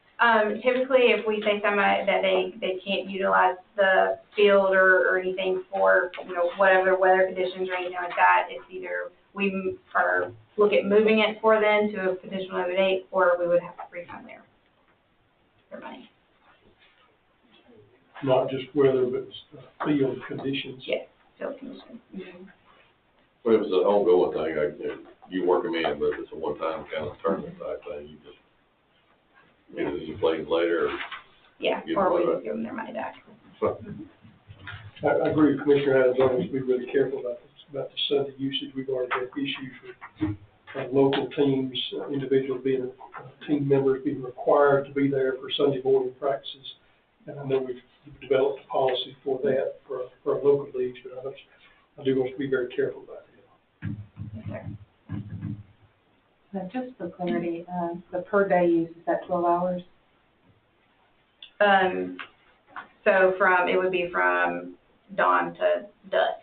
Typically, if we say somebody that they can't utilize the field or anything for, whatever weather conditions or anything like that, it's either we are look at moving it for them to a potential another date, or we would have to refund their money. Not just weather, but field conditions. Yes, field conditions. But if it's an ongoing thing, you work them in, but if it's a one-time kind of tournament type thing, you just, you play later. Yeah, or we would give them their money back. I agree with Commissioner Adams on this, be really careful about the Sunday usage. We've already had issues with local teams, individuals being, team members being required to be there for Sunday morning practices. And I know we've developed a policy for that, for our local leagues, but I do want to be very careful about that. Yes, sir. Now, just for clarity, the per day use, is that 12 hours? So it would be from dawn to dusk.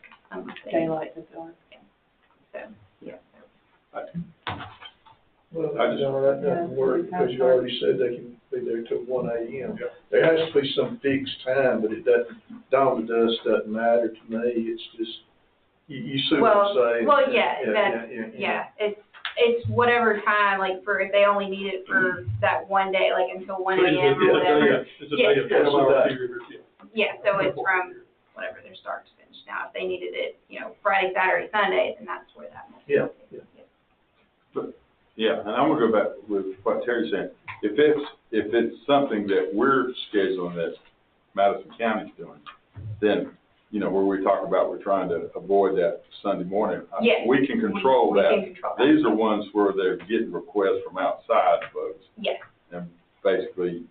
Daylight to dark. So, yeah. Well, that doesn't work, because you already said they can be there till 1 a.m. There has to be some fixed time, but it doesn't, dawn to dusk doesn't matter to me. It's just, you see what I'm saying? Well, yeah, it's whatever time, like if they only need it for that one day, like until 1 a.m. or whatever. It's a day of 12-hour period. Yeah, so it's from whatever their start to finish. Now, if they needed it, Friday, Saturday, Sunday, then that's where that. Yeah. Yeah, and I'm gonna go back with what Terry's saying. If it's something that we're scheduling that Madison County's doing, then, where we talk about we're trying to avoid that Sunday morning. Yes. We can control we that. can control that. These are ones where they're getting requests from outside folks. Yes. And basically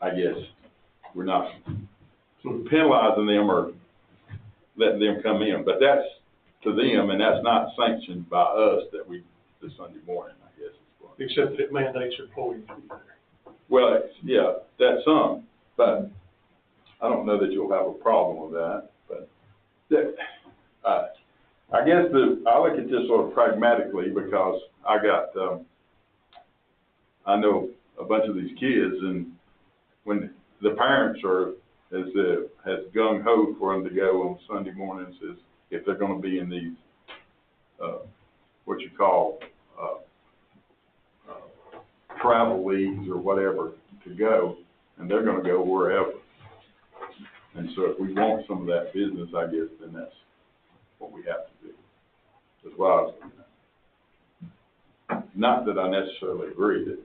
I guess, we're not penalizing them or letting them come in, but that's to them, and that's not sanctioned by us that the Sunday morning, I guess. Except that it mandates employees to be there. Well, yeah, that's some, but I don't know that you'll have a problem with that, but I guess I look at this sort of pragmatically, because I know a bunch of these kids, and when the parents are as gung-ho for them to go on Sunday mornings as if they're gonna be in these, what you call, travel leagues or whatever to go, and they're gonna go wherever. And so if we want some of that business, I guess, then that's what we have to do. That's why I was looking at it. Not that I necessarily agree that,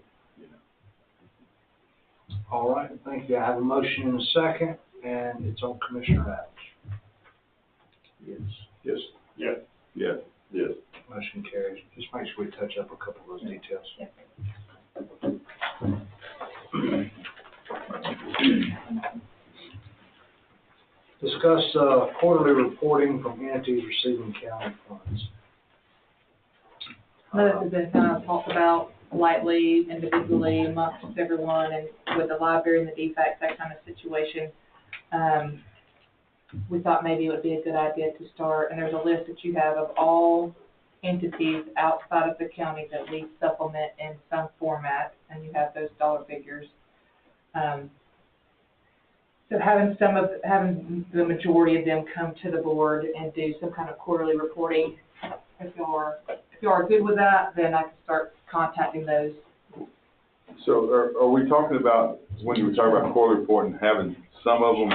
All right, thank you. I have a motion and a second, and it's on Commissioner Adams. Yes. Yeah. Yes. Yes. Motion carries. Just make sure we touch up a couple of those details. Yes. Discuss quarterly reporting from entities receiving county funds. This has been kind of talked about lightly, individually, amongst everyone, and with the library and the defects, that kind of situation. We thought maybe it would be a good idea to start, and there's a list that you have of all entities outside of the county that we supplement in some format, and you have those dollar figures. So having the majority of them come to the board and do some kind of quarterly reporting, if you are good with that, then I can start contacting those. So are we talking about, when you were talking about quarterly reporting, having some of them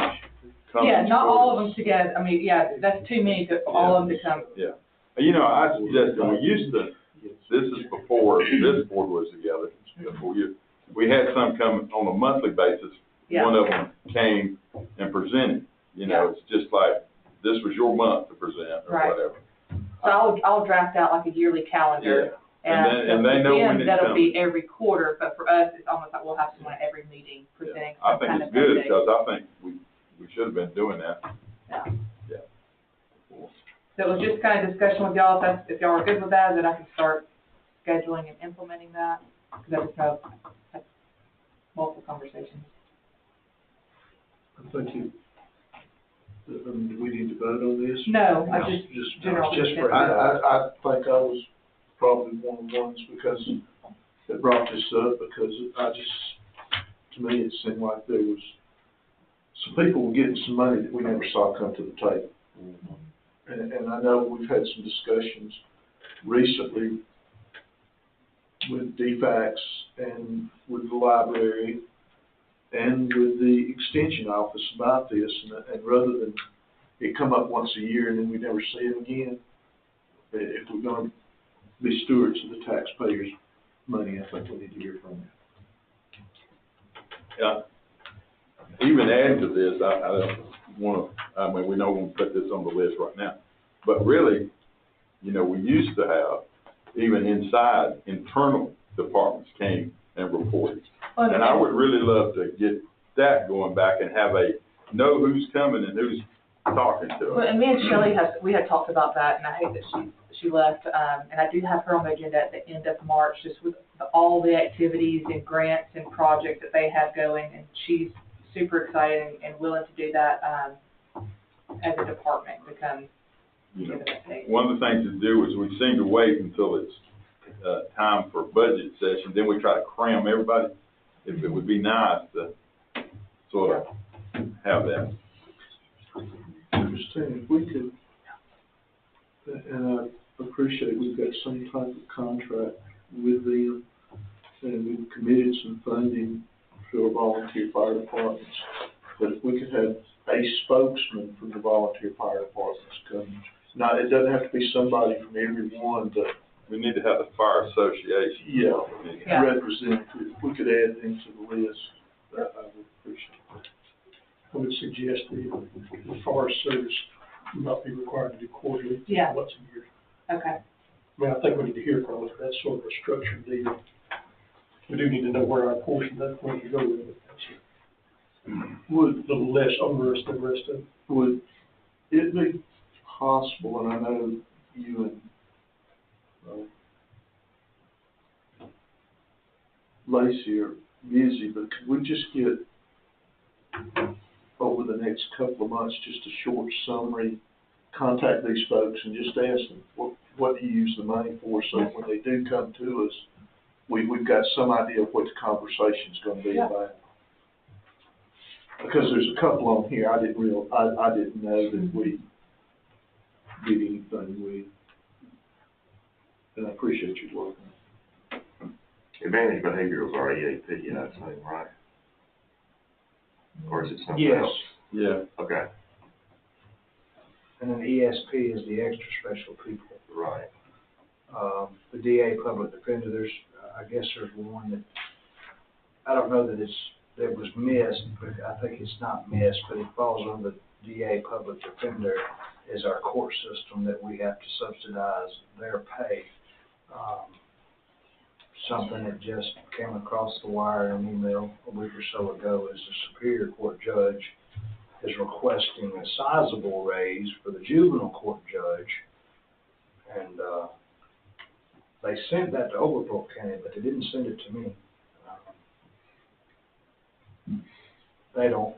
come? Yeah, not all of them together. I mean, yeah, that's too many to all of them to come. Yeah. You know, I suggested, we used to, this is before this board was together, we had some come on a monthly basis. Yeah. One of them came and presented, you know, it's just like, this was your month to present or Right. whatever. So I'll draft out like a yearly calendar. And they know when it's That'll coming. be every quarter, but for us, it's almost like we'll have someone at every meeting presenting I some think kind it's of good, update. because I think we should have been doing that. Yeah. Yeah. So it was just kind of discussion with y'all, if y'all are good with that, then I can start scheduling and implementing that, because I just have multiple conversations. I think do we need to vote on this? No, I just general. Just for- I think I was probably one of the ones because that brought this up, because to me, it seemed like there was, some people were getting some money that we never saw come to the table. And I know we've had some discussions recently with DFAX and with the library and with the extension office about this, and rather than it come up once a year and then we never see it again, if we're gonna be stewards of the taxpayers' money, I think we need to hear from them. Yeah. Even adding to this, I don't wanna, I mean, we know we're gonna put this on the list right now, but really, you know, we used to have, even inside, internal departments came and reported. And I would really love to get that going back and know who's coming and who's talking to Well, us. and me and Shelley we had talked about that, and I hate that she left, and I do have her on the agenda at the end of March, just with all the activities and grants and projects that they have going, and she's super excited and willing to do that, as a department, to come You give know, an update. one of the things to do is we seem to wait until it's, time for budget session, then we try to cram everybody. If it would be nice to sort of have that. Christine, if we could, and I appreciate we've got some type of contract with them, and we've committed some funding to our volunteer fire departments, but if we could have a spokesman from the volunteer fire departments come, now, it doesn't have to be somebody from every one, but We need to have the fire association. Yeah. representative, if we could add them to the list, I would appreciate it. I would suggest the Forest Service not be required to do quarterly, Yeah. once a year. Okay. I mean, I think we need to hear from us, that's sort of a structured deal. We do need to know where our portion of that's going to go with it. Would a little less onerous than the rest of it. Would it be possible, and I know you and Lacey are busy, but could we just get, over the next couple of months, just a short summary, contact these folks and just ask them, what do you use the money for, so when they do come to us, we've got some idea of what the conversation's gonna be about. Because there's a couple on here, I didn't know that we did anything with, and I appreciate your work. Advantage Behavioral is our EAP, I'd say, right? Or is it something Yes. else? Yeah. Okay, And then ESP is the extra special people. right. The DA public defender, I guess there's one that, I don't know that that was missed, but I think it's not missed, but it falls on the DA public defender is our court system that we have to subsidize their pay. Something that just came across the wire in an email a week or so ago is the Superior Court judge is requesting a sizable raise for the juvenile court judge. And, they sent that to Overbrook County, but they didn't send it to me. They don't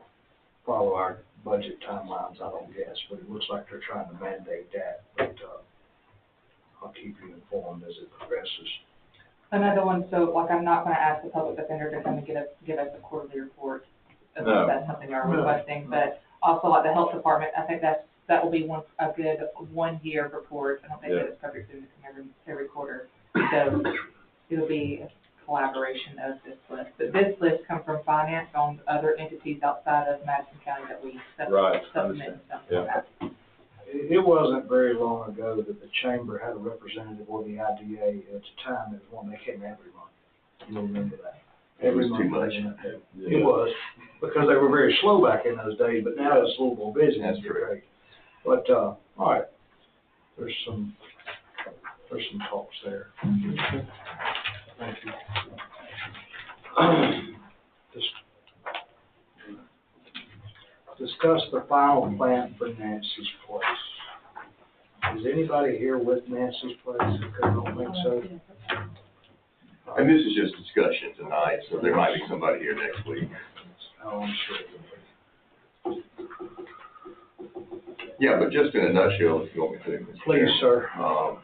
follow our budget timelines, I don't guess, but it looks like they're trying to mandate that, but, I'll keep you informed as it progresses. Another one, so like I'm not gonna ask the public defender to come and give us a quarterly report. No. If that's something you're requesting, but also like the health department, I think that will be a good 1 year report. I don't think that it's perfect to come every quarter. So it'll be a collaboration of this list. But this list comes from finance on other entities outside of Madison County that we Right, supplement and stuff like that. it wasn't very long ago that the chamber had a representative or the IDA. At the time, it was one that came every month. You'll remember that. Every month. Too much. It was, because they were very slow back in those days, but now it's a little more busy. That's true. But, all right, there's some talks there. Thank you. Discuss the final plan for Nancy's Place. Is anybody here with Nancy's Place? I don't think so. And this is just discussion tonight, so there might be somebody here next week. Oh, I'm sure. Yeah, but just in a nutshell, if you want me to. Mr. Please, Chairman. sir.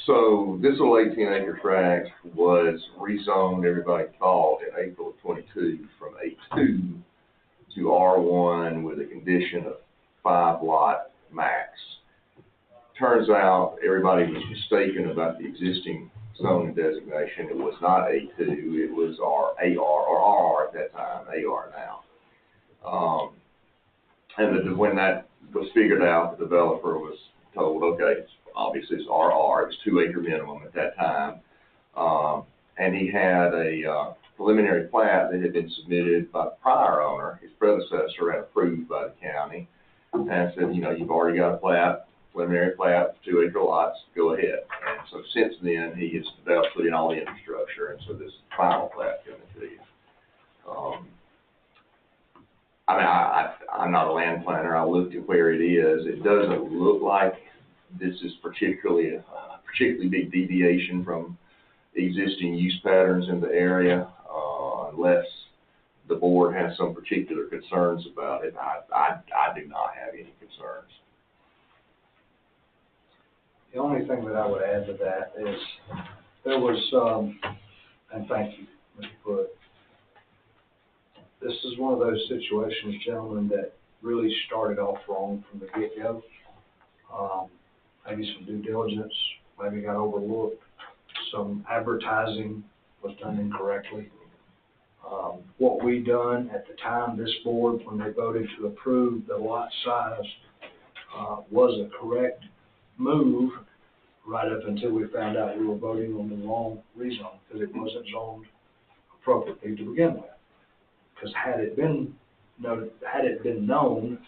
So this little 18-acre tract was rezoned, everybody thought, in April of 22 from A2 to R1 with a condition of 5-lot max. Turns out everybody was mistaken about the existing zoning designation. It was not A2, it was AR, or RR at that time, AR now. And when that was figured out, the developer was told, okay, obviously it's RR, it was 2-acre minimum at that time. And he had a preliminary plat that had been submitted by the prior owner, his predecessor, and approved by the county. And said, you know, you've already got a plat, preliminary plat, 2-acre lots, go ahead. And so since then, he has developed, put in all the infrastructure, and so this final plat coming to you. I mean, I'm not a land planner. I looked at where it is. It doesn't look like this is particularly big deviation from existing use patterns in the area, unless the board has some particular concerns about it. I do not have any concerns. The only thing that I would add to that is there was, and thank you, Mr. Foote. This is one of those situations, gentlemen, that really started off wrong from the get-go. Maybe some due diligence, maybe got overlooked. Some advertising was done incorrectly. What we done at the time, this board, when they voted to approve the lot size, was a correct move right up until we found out we were voting on the wrong rezone, because it wasn't zoned appropriately to begin with. Because had it been known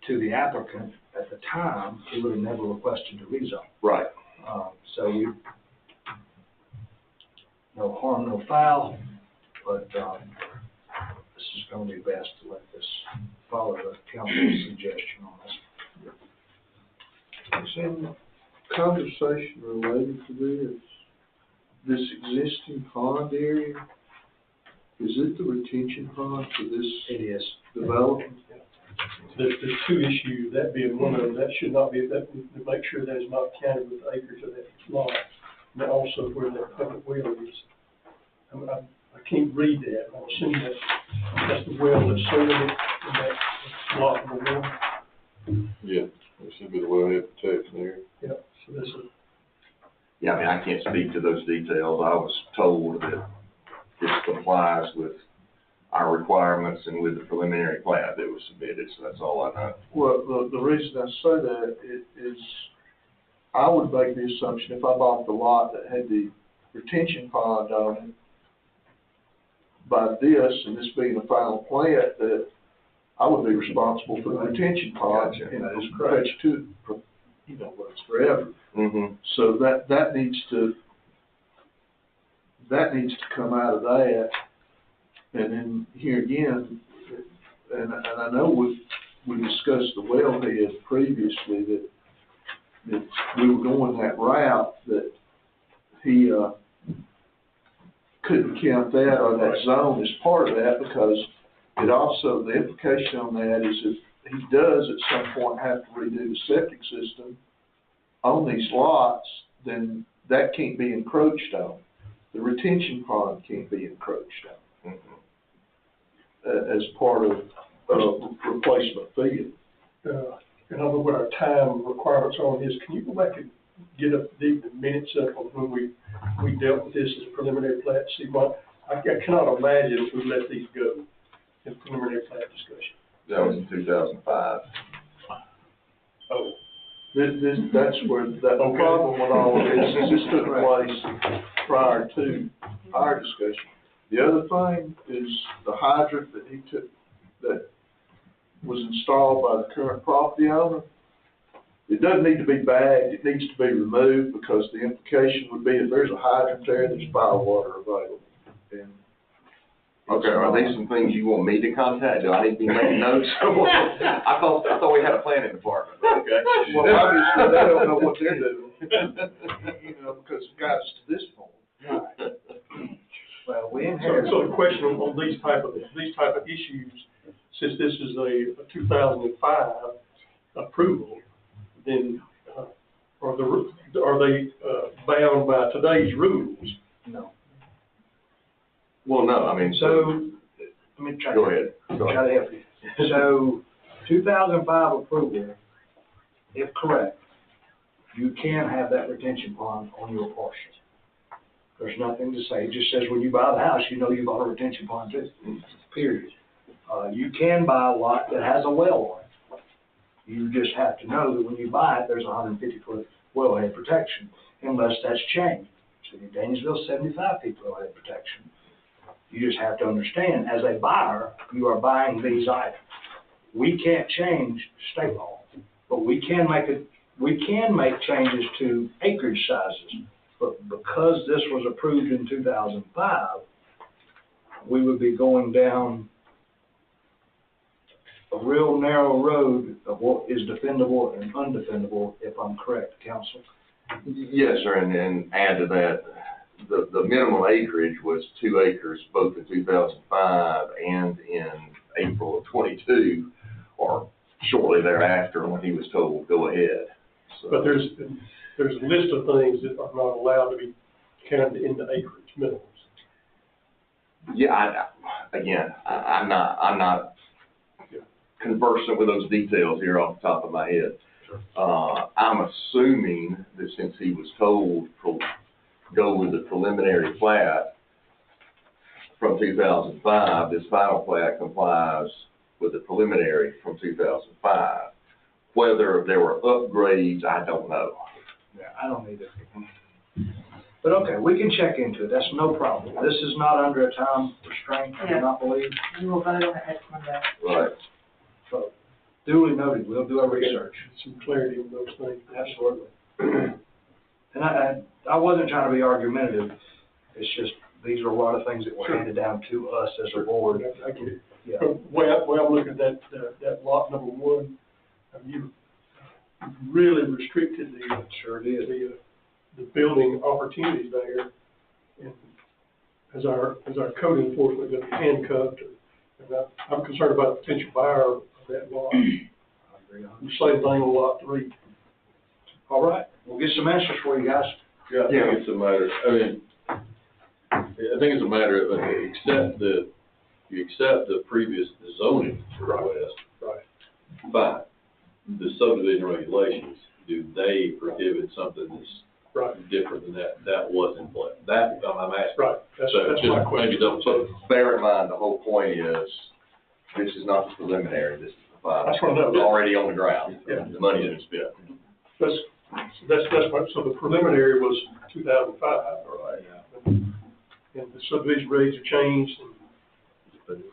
to the applicant at the time, he would have never requested to rezone. Right. So no harm, no foul, but this is going to be best to let this follow the council's suggestion on this. Is any conversation related to this existing pond area? Is it the retention pond for this It is. development? There's two issues, that being one of them, that should not be, that, to make sure that is not counted with the acres of that lot. And also where that public well is. I can't read that, I'm assuming that's the well that's serving it in that lot of the well. Yeah, there should be the wellhead protection there. Yeah, so that's a, Yeah, I mean, I can't speak to those details. I was told that this complies with our requirements and with the preliminary plat that was submitted, so that's all I know. Well, the reason I say that is I would make the assumption if I bought the lot that had the retention pond on it, by this, and this being the final plat, that I would be responsible for the retention pond. Gotcha. And it's perpetuity, you know, it's forever. Mm-hmm. So that needs to come out of that. And then here again, and I know we discussed the wellhead previously, that we were going that route, that he couldn't count that or that zone as part of that, because it also, the implication on that is if he does at some point have to redo the septic system on these lots, then that can't be encroached on. The retention pond can't be encroached on. Mm-hmm. As part of replacement field. and I don't know what our time requirements are on this. Can you go back and get up the minutes up on when we dealt with this as a preliminary plat? See what, I cannot imagine if we let these go in preliminary plat discussion. That was in 2005. Oh, That's where, that the problem with all of this is this took place prior to our discussion. The other thing is the hydrant that he took, that was installed by the current property owner. It doesn't need to be bagged, it needs to be removed, because the implication would be if there's a hydrant there, there's bottled water available. And Okay, are these some things you want me to contact? Do I need to be making notes? I thought we had a planning department, but okay. well, obviously, they don't know what they're doing, you know, because it got us to this point. Well, we So inherited. the question on these type of issues, since this is a 2005 approval, then, are they bound by today's rules? No. Well, no, I mean, So, let me try. Go ahead. Try to help you. So, 2005 approval, if correct, you can have that retention pond on your parcel. There's nothing to say, it just says when you buy the house, you know you bought a retention pond too, period. You can buy a lot that has a well on it. You just have to know that when you buy it, there's a 150-foot wellhead protection, unless that's changed. City of Danielsville, 75 feet wellhead protection. You just have to understand, as a buyer, you are buying these items. We can't change state law, but we can make changes to acreage sizes. But because this was approved in 2005, we would be going down a real narrow road of what is defendable and undefendable, if I'm correct, counsel. yes, sir, and add to that, the minimum acreage was 2 acres, both in 2005 and in April of 22, or shortly thereafter when he was told, go ahead. So, But there's a list of things that are not allowed to be counted into acreage minimums. yeah, I'm not conversant with those details here off the top of my head. I'm assuming that since he was told to go with the preliminary plat from 2005, this final plat complies with the preliminary from 2005. Whether there were upgrades, I don't know. Yeah, I don't need it. But okay, we can check into it, that's no problem. This is not under a time restraint, I do not believe. We will vote on it next Monday. Right. So duly noted, we'll do our research. Some clarity on those things. Absolutely. And I wasn't trying to be argumentative, it's just, these are a lot of things that were handed down to us as a board. I get it. Yeah. The way I'm looking at that lot number 1, you really restricted Sure did. the building opportunities there. And as our code enforcement going to be handcuffed, and I'm concerned about the potential buyer of that lot. The same thing on lot 3. All right, we'll get some answers for you guys. Yeah, I think it's a matter, I think it's a matter of, you accept the previous zoning request. Right. Fine. The subdivision regulations, do they prohibit something that's different than that was in play? That, I'm asking. Right, that's my Just question. maybe double check. Bear in mind, the whole point is, this is not the preliminary, this is the final. That's what I know. It's already on the ground. Yeah. The money's been spent. That's what, so the preliminary was 2005. Right. And the subdivision rates have changed, and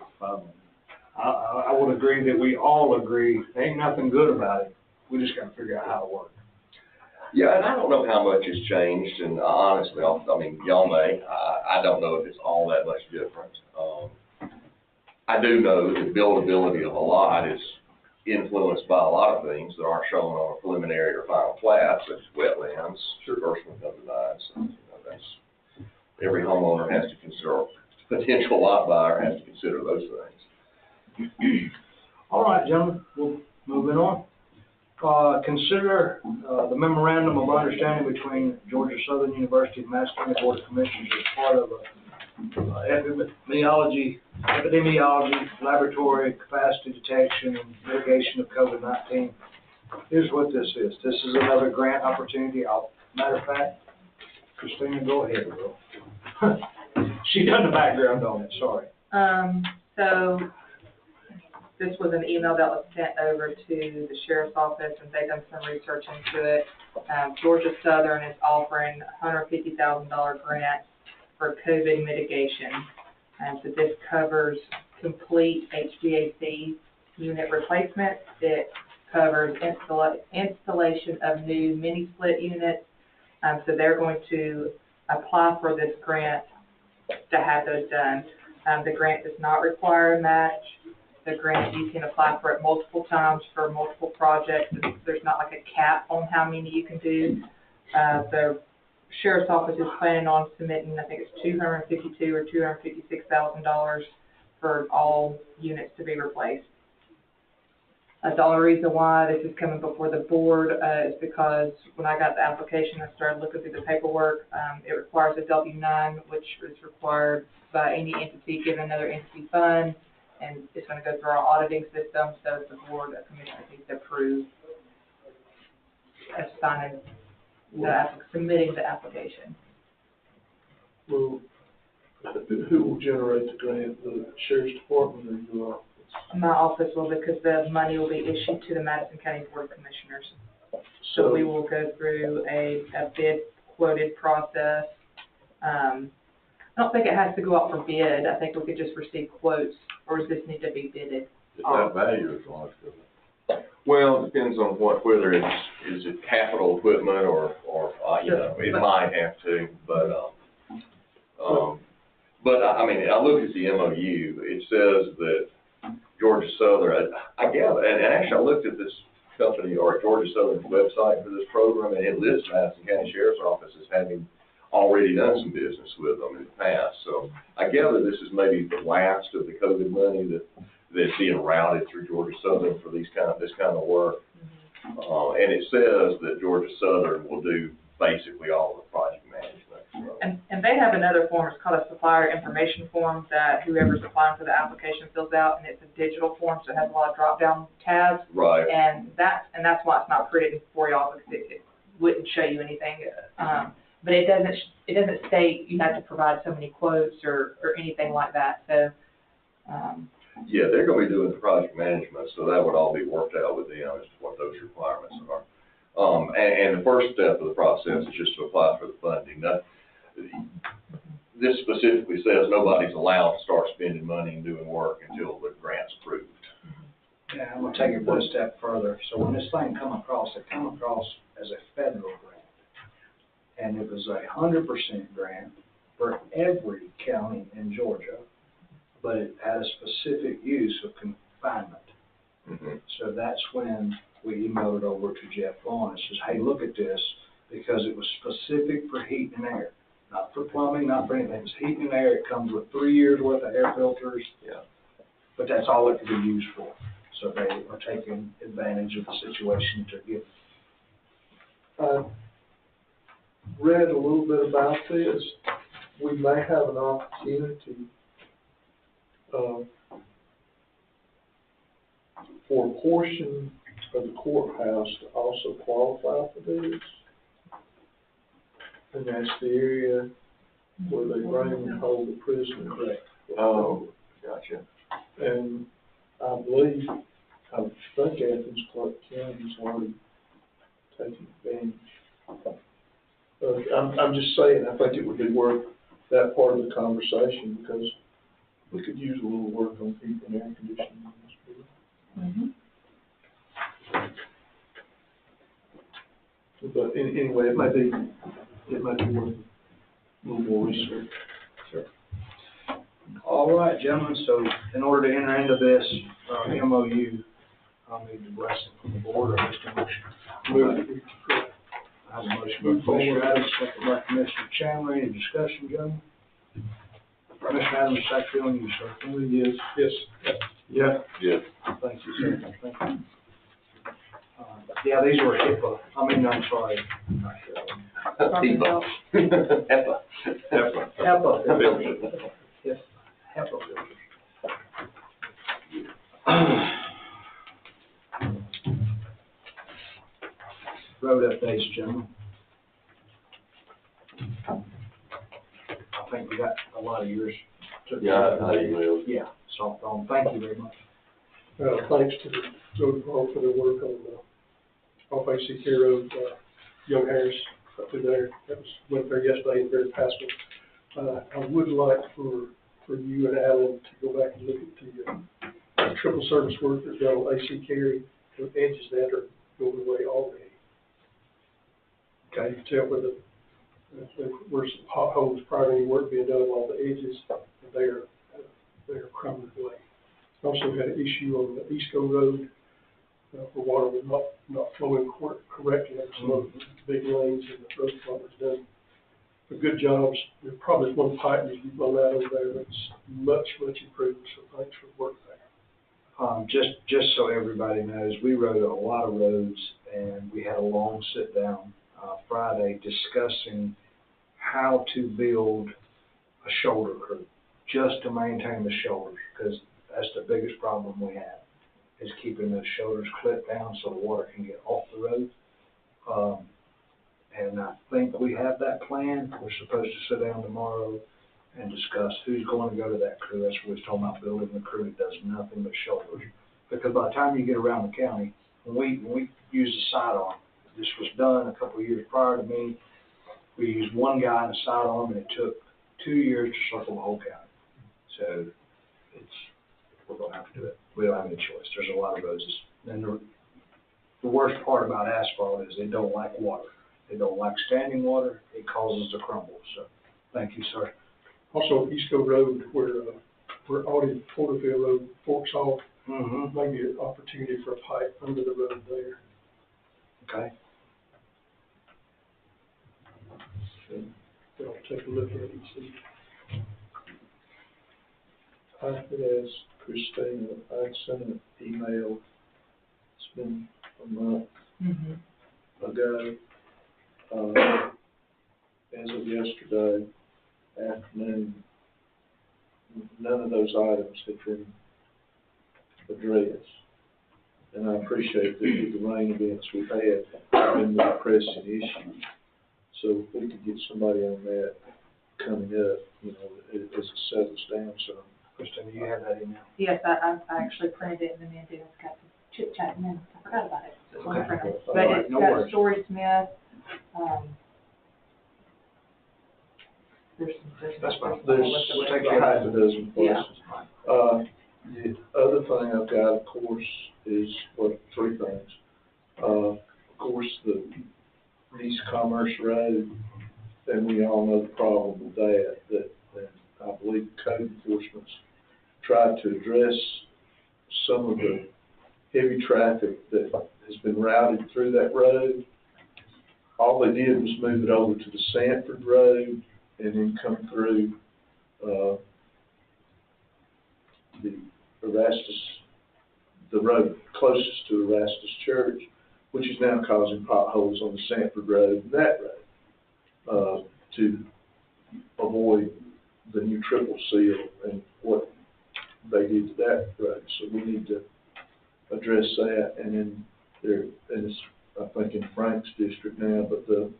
I would agree that we all agree, there ain't nothing good about it, we just gotta figure out how to work. Yeah, and I don't know how much has changed, and honestly, I mean, y'all may, I don't know if it's all that much different. I do know that buildability of a lot is influenced by a lot of things that aren't shown on a preliminary or final plat, such as wetlands, personal subdivisions, and, that's, every homeowner has to consider, potential lot buyer has to consider those things. All right, gentlemen, we'll moving on. Consider the memorandum of understanding between Georgia Southern University and Madison County Board of Commissioners as part of epidemiology, laboratory capacity detection, and mitigation of COVID-19. Here's what this is. This is another grant opportunity. Matter of fact, Christina, go ahead, girl. She done the background on it, sorry. So this was an email that was sent over to the sheriff's office, and they've done some research into it. Georgia Southern is offering $150,000 grant for COVID mitigation. And so this covers complete HVAC unit replacement. It covers installation of new mini split units. So they're going to apply for this grant to have those done. The grant does not require a match. The grant, you can apply for it multiple times for multiple projects. There's not like a cap on how many you can do. The sheriff's office is planning on submitting, I think it's $252,000 or $256,000 for all units to be replaced. The only reason why this is coming before the board is because when I got the application, I started looking through the paperwork. It requires a W-9, which is required by any entity given another entity fund, and it's going to go through our auditing system, so the board of commissioners needs to approve assigning submitting the application. Well, who will generate the grant, the sheriff's department or your office? My office will, because the money will be issued to the Madison County Board of Commissioners. So we will go through a bid quoted process. I don't think it has to go out for bid. I think we could just receive quotes, or does this need to be bidded? Is that value as long as Well, it depends on whether is it capital equipment or, it might have to, but I mean, I look at the MOU, it says that Georgia Southern, I gather, and actually I looked at this company or Georgia Southern's website for this program, and it lists Madison County Sheriff's Office as having already done some business with them in the past. So I gather this is maybe the last of the COVID money that's being routed through Georgia Southern for this kind of work. And it says that Georgia Southern will do basically all the project management. So. And they have another form, it's called a supplier information form that whoever's applying for the application fills out, and it's a digital form, so it has a lot of drop-down tabs. Right. And that's why it's not printed for y'all, because it wouldn't show you anything. But it doesn't state you have to provide so many quotes or anything like that. So. Yeah, they're going to be doing the project management, so that would all be worked out with them as to what those requirements are. And the first step of the process is just to apply for the funding. Now, this specifically says nobody's allowed to start spending money and doing work until the grant's approved. Yeah, I'm gonna take it one step further. So when this thing come across as a federal grant. And it was 100% grant for every county in Georgia, but it had a specific use of confinement. Mm-hmm. So that's when we emailed it over to Jeff Vaughn and says, hey, look at this, because it was specific for heat and air. Not for plumbing, not for anything. It was heat and air. It comes with 3 years worth of air filters. Yeah. But that's all it could be used for. So they are taking advantage of the situation to give. Read a little bit about this. We may have an opportunity for a portion of the courthouse to also qualify for this. And that's the area where they bring and hold the prisoner. Correct. Oh, gotcha. And I believe, I think Athens Clark County's already taking advantage. I'm just saying, I think it would be worth that part of the conversation, because we could use a little work on heat and air conditioning in this building. But anyway, it might be worth a little more research. Sure. All right, gentlemen, so in order to enter into this MOU, I'll need the blessing from the board or just a motion. I have a motion by Commissioner Adams, second by Commissioner Chandler. Any discussion, gentlemen? Commissioner Adams, I feel on you, sir. Yes. Yes. Yeah. Yes. Thank you, sir. Thank you. Yeah, these were HIPAA. I'm sorry. HIPAA. HIPAA. Yes, HIPAA. Road updates, gentlemen. I think we got a lot of yours. Yeah, I will. Yeah, soft on. Thank you very much. Thanks to the road department for their work on, off ACK Road, Young Harris up through there. Went there yesterday and very passable. I would like for you and Alan to go back and look at the triple service work that's done on AC Carry, the edges that are going away already. Okay, you can tell where where some potholes prior to any work being done along the edges, and they're crumbling away. Also had an issue on the East Coast Road, where water was not flowing correctly on some of the big lanes, and the road department's done a good job. There's probably one pipe needs to be blown out over there that's much improved, so thanks for the work there. Just so everybody knows, we rode a lot of roads, and we had a long sit down Friday discussing how to build a shoulder crew, just to maintain the shoulders, because that's the biggest problem we have, is keeping those shoulders clipped down so the water can get off the road. And I think we have that plan. We're supposed to sit down tomorrow and discuss who's going to go to that crew. That's what we was talking about, building the crew that does nothing but shoulders. Because by the time you get around the county, when we use the sidearm, this was done a couple of years prior to me, we used one guy in the sidearm, and it took 2 years to circle the whole county. So we're going to have to do it. We don't have any choice. There's a lot of roads. And the worst part about asphalt is they don't like water. They don't like standing water. It causes to crumble. So thank you, sir. Also, East Coast Road, where Audi Porterfield Road forks off, maybe an opportunity for a pipe under the road there. Okay. So I'll take a look at it and see. I had asked Christina, I'd sent an email, it's been a month ago, as of yesterday afternoon, none of those items had been addressed. And I appreciate that with the rain events we've had, have been the pressing issue. So if we could get somebody on that coming up, as it settles down some. Christina, you have that email? Yes, I actually printed it, and then Dennis got to chit-chat, and then I forgot about it. It's on the printer. But Right, it's no got worries. Story Smith, That's fine. There's We'll take a care of half a that. dozen places. The other thing I've got, of course, is, three things. Of course, the East Commerce Road, and we all know the problem with that I believe code enforcement's tried to address some of the heavy traffic that has been routed through that road. All they did was move it over to the Sanford Road and then come through, the road closest to Erastus Church, which is now causing potholes on the Sanford Road and that road, to avoid the new triple seal and what they did to that road. So we need to address that. And then it's, I think, in Frank's district now, but the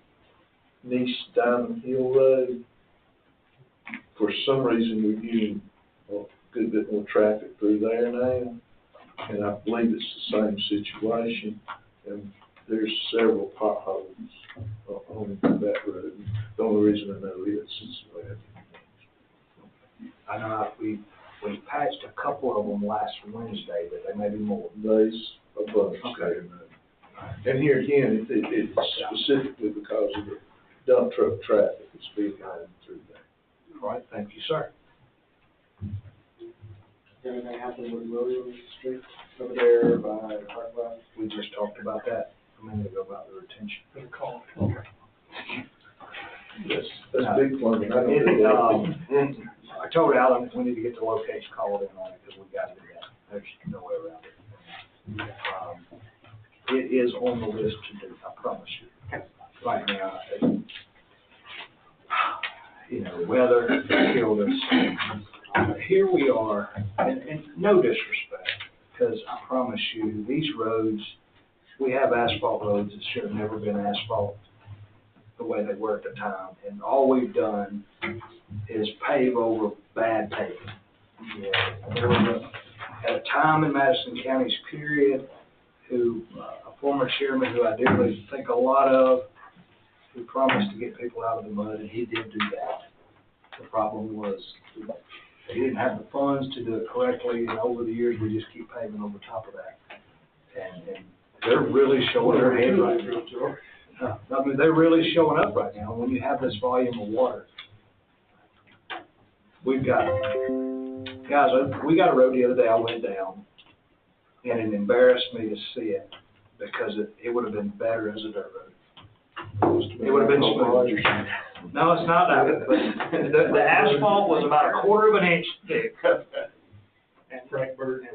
Nice Diamond Hill Road, for some reason, we're getting a good bit more traffic through there now, and I believe it's the same situation, and there's several potholes on that road. The only reason I know it is wet. I know we patched a couple of them last Wednesday, but there may be more. There's a bunch Okay. there. And here again, it's specifically because of the dump truck traffic that's being guided through there. All right, thank you, sir. Anything happen with Williams Street over there by the park lot? We just talked about that a minute ago about the retention. Gonna call. That's big plumbing. I don't do that. I told Alan we need to get the location called in on it because we got to do that. There's no way around it. It is on the list to do, I promise you. Right now, weather killed us. Here we are, and no disrespect, because I promise you, these roads, we have asphalt roads that should have never been asphalt the way they were at the time. And all we've done is pave over bad paving. There was at a time in Madison County's period, who, a former chairman who I dearly think a lot of, who promised to get people out of the mud, and he did do that. The problem was, they didn't have the funds to do it correctly, and over the years, we just keep paving over top of that. And they're really showing their head right now. I mean, they're really showing up right now when you have this volume of water. We've got, guys, we got a road the other day I went down, and it embarrassed me to see it, because it would have been better as a dirt road. It would have been smooth. No, it's not that, but the asphalt was about 1/4 of an inch thick. And Frank Bird,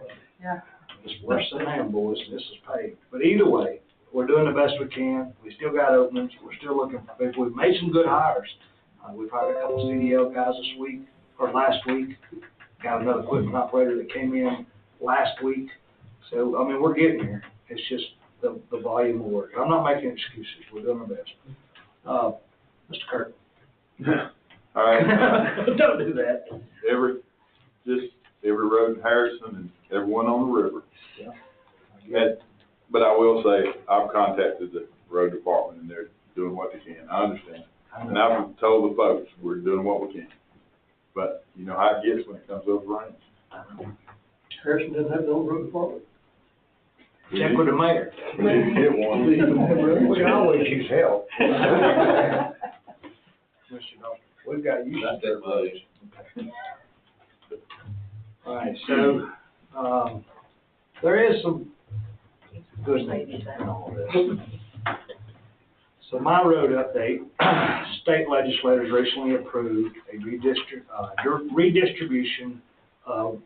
Yeah. it's worse than that, boys, this is paved. But either way, we're doing the best we can. We still got openings. We're still looking for people. We've made some good hires. We've hired a couple CDL guys this week, or last week. Got another equipment operator that came in last week. So, I mean, we're getting there. It's just the volume of work. I'm not making excuses. We're doing our best. Mr. Kirk. All right. Don't do that. Every road in Harrison and everyone on the river. Yeah. But I will say, I've contacted the road department and they're doing what they can. I understand. And I've told the folks, we're doing what we can. But you know how it gets when it comes over rain. Harrison doesn't have no road department. Check with the mayor. We didn't get one. We can always use help. We've got you. Not that much. Okay. All right, so, there is some good news in all this. So my road update, state legislators recently approved a redistribution of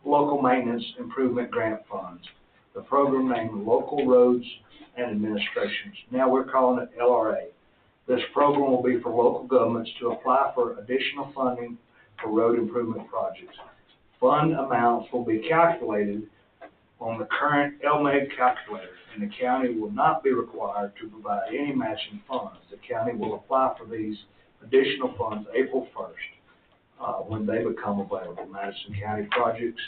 local maintenance improvement grant funds. The program named Local Roads and Administrations. Now we're calling it LRA. This program will be for local governments to apply for additional funding for road improvement projects. Fund amounts will be calculated on the current LMAG calculator, and the county will not be required to provide any matching funds. The county will apply for these additional funds April 1st, when they become available. Madison County projects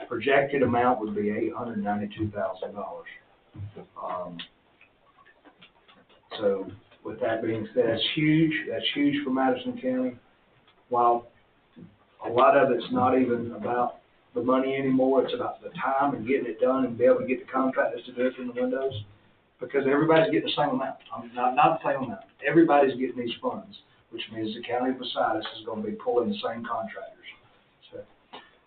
projected amount would be $892,000. So with that being said, that's huge. That's huge for Madison County. While a lot of it's not even about the money anymore, it's about the time and getting it done and be able to get the contractors to do it in the windows, because everybody's getting the same amount. Not the same amount. Everybody's getting these funds, which means the county beside us is going to be pulling the same contractors. So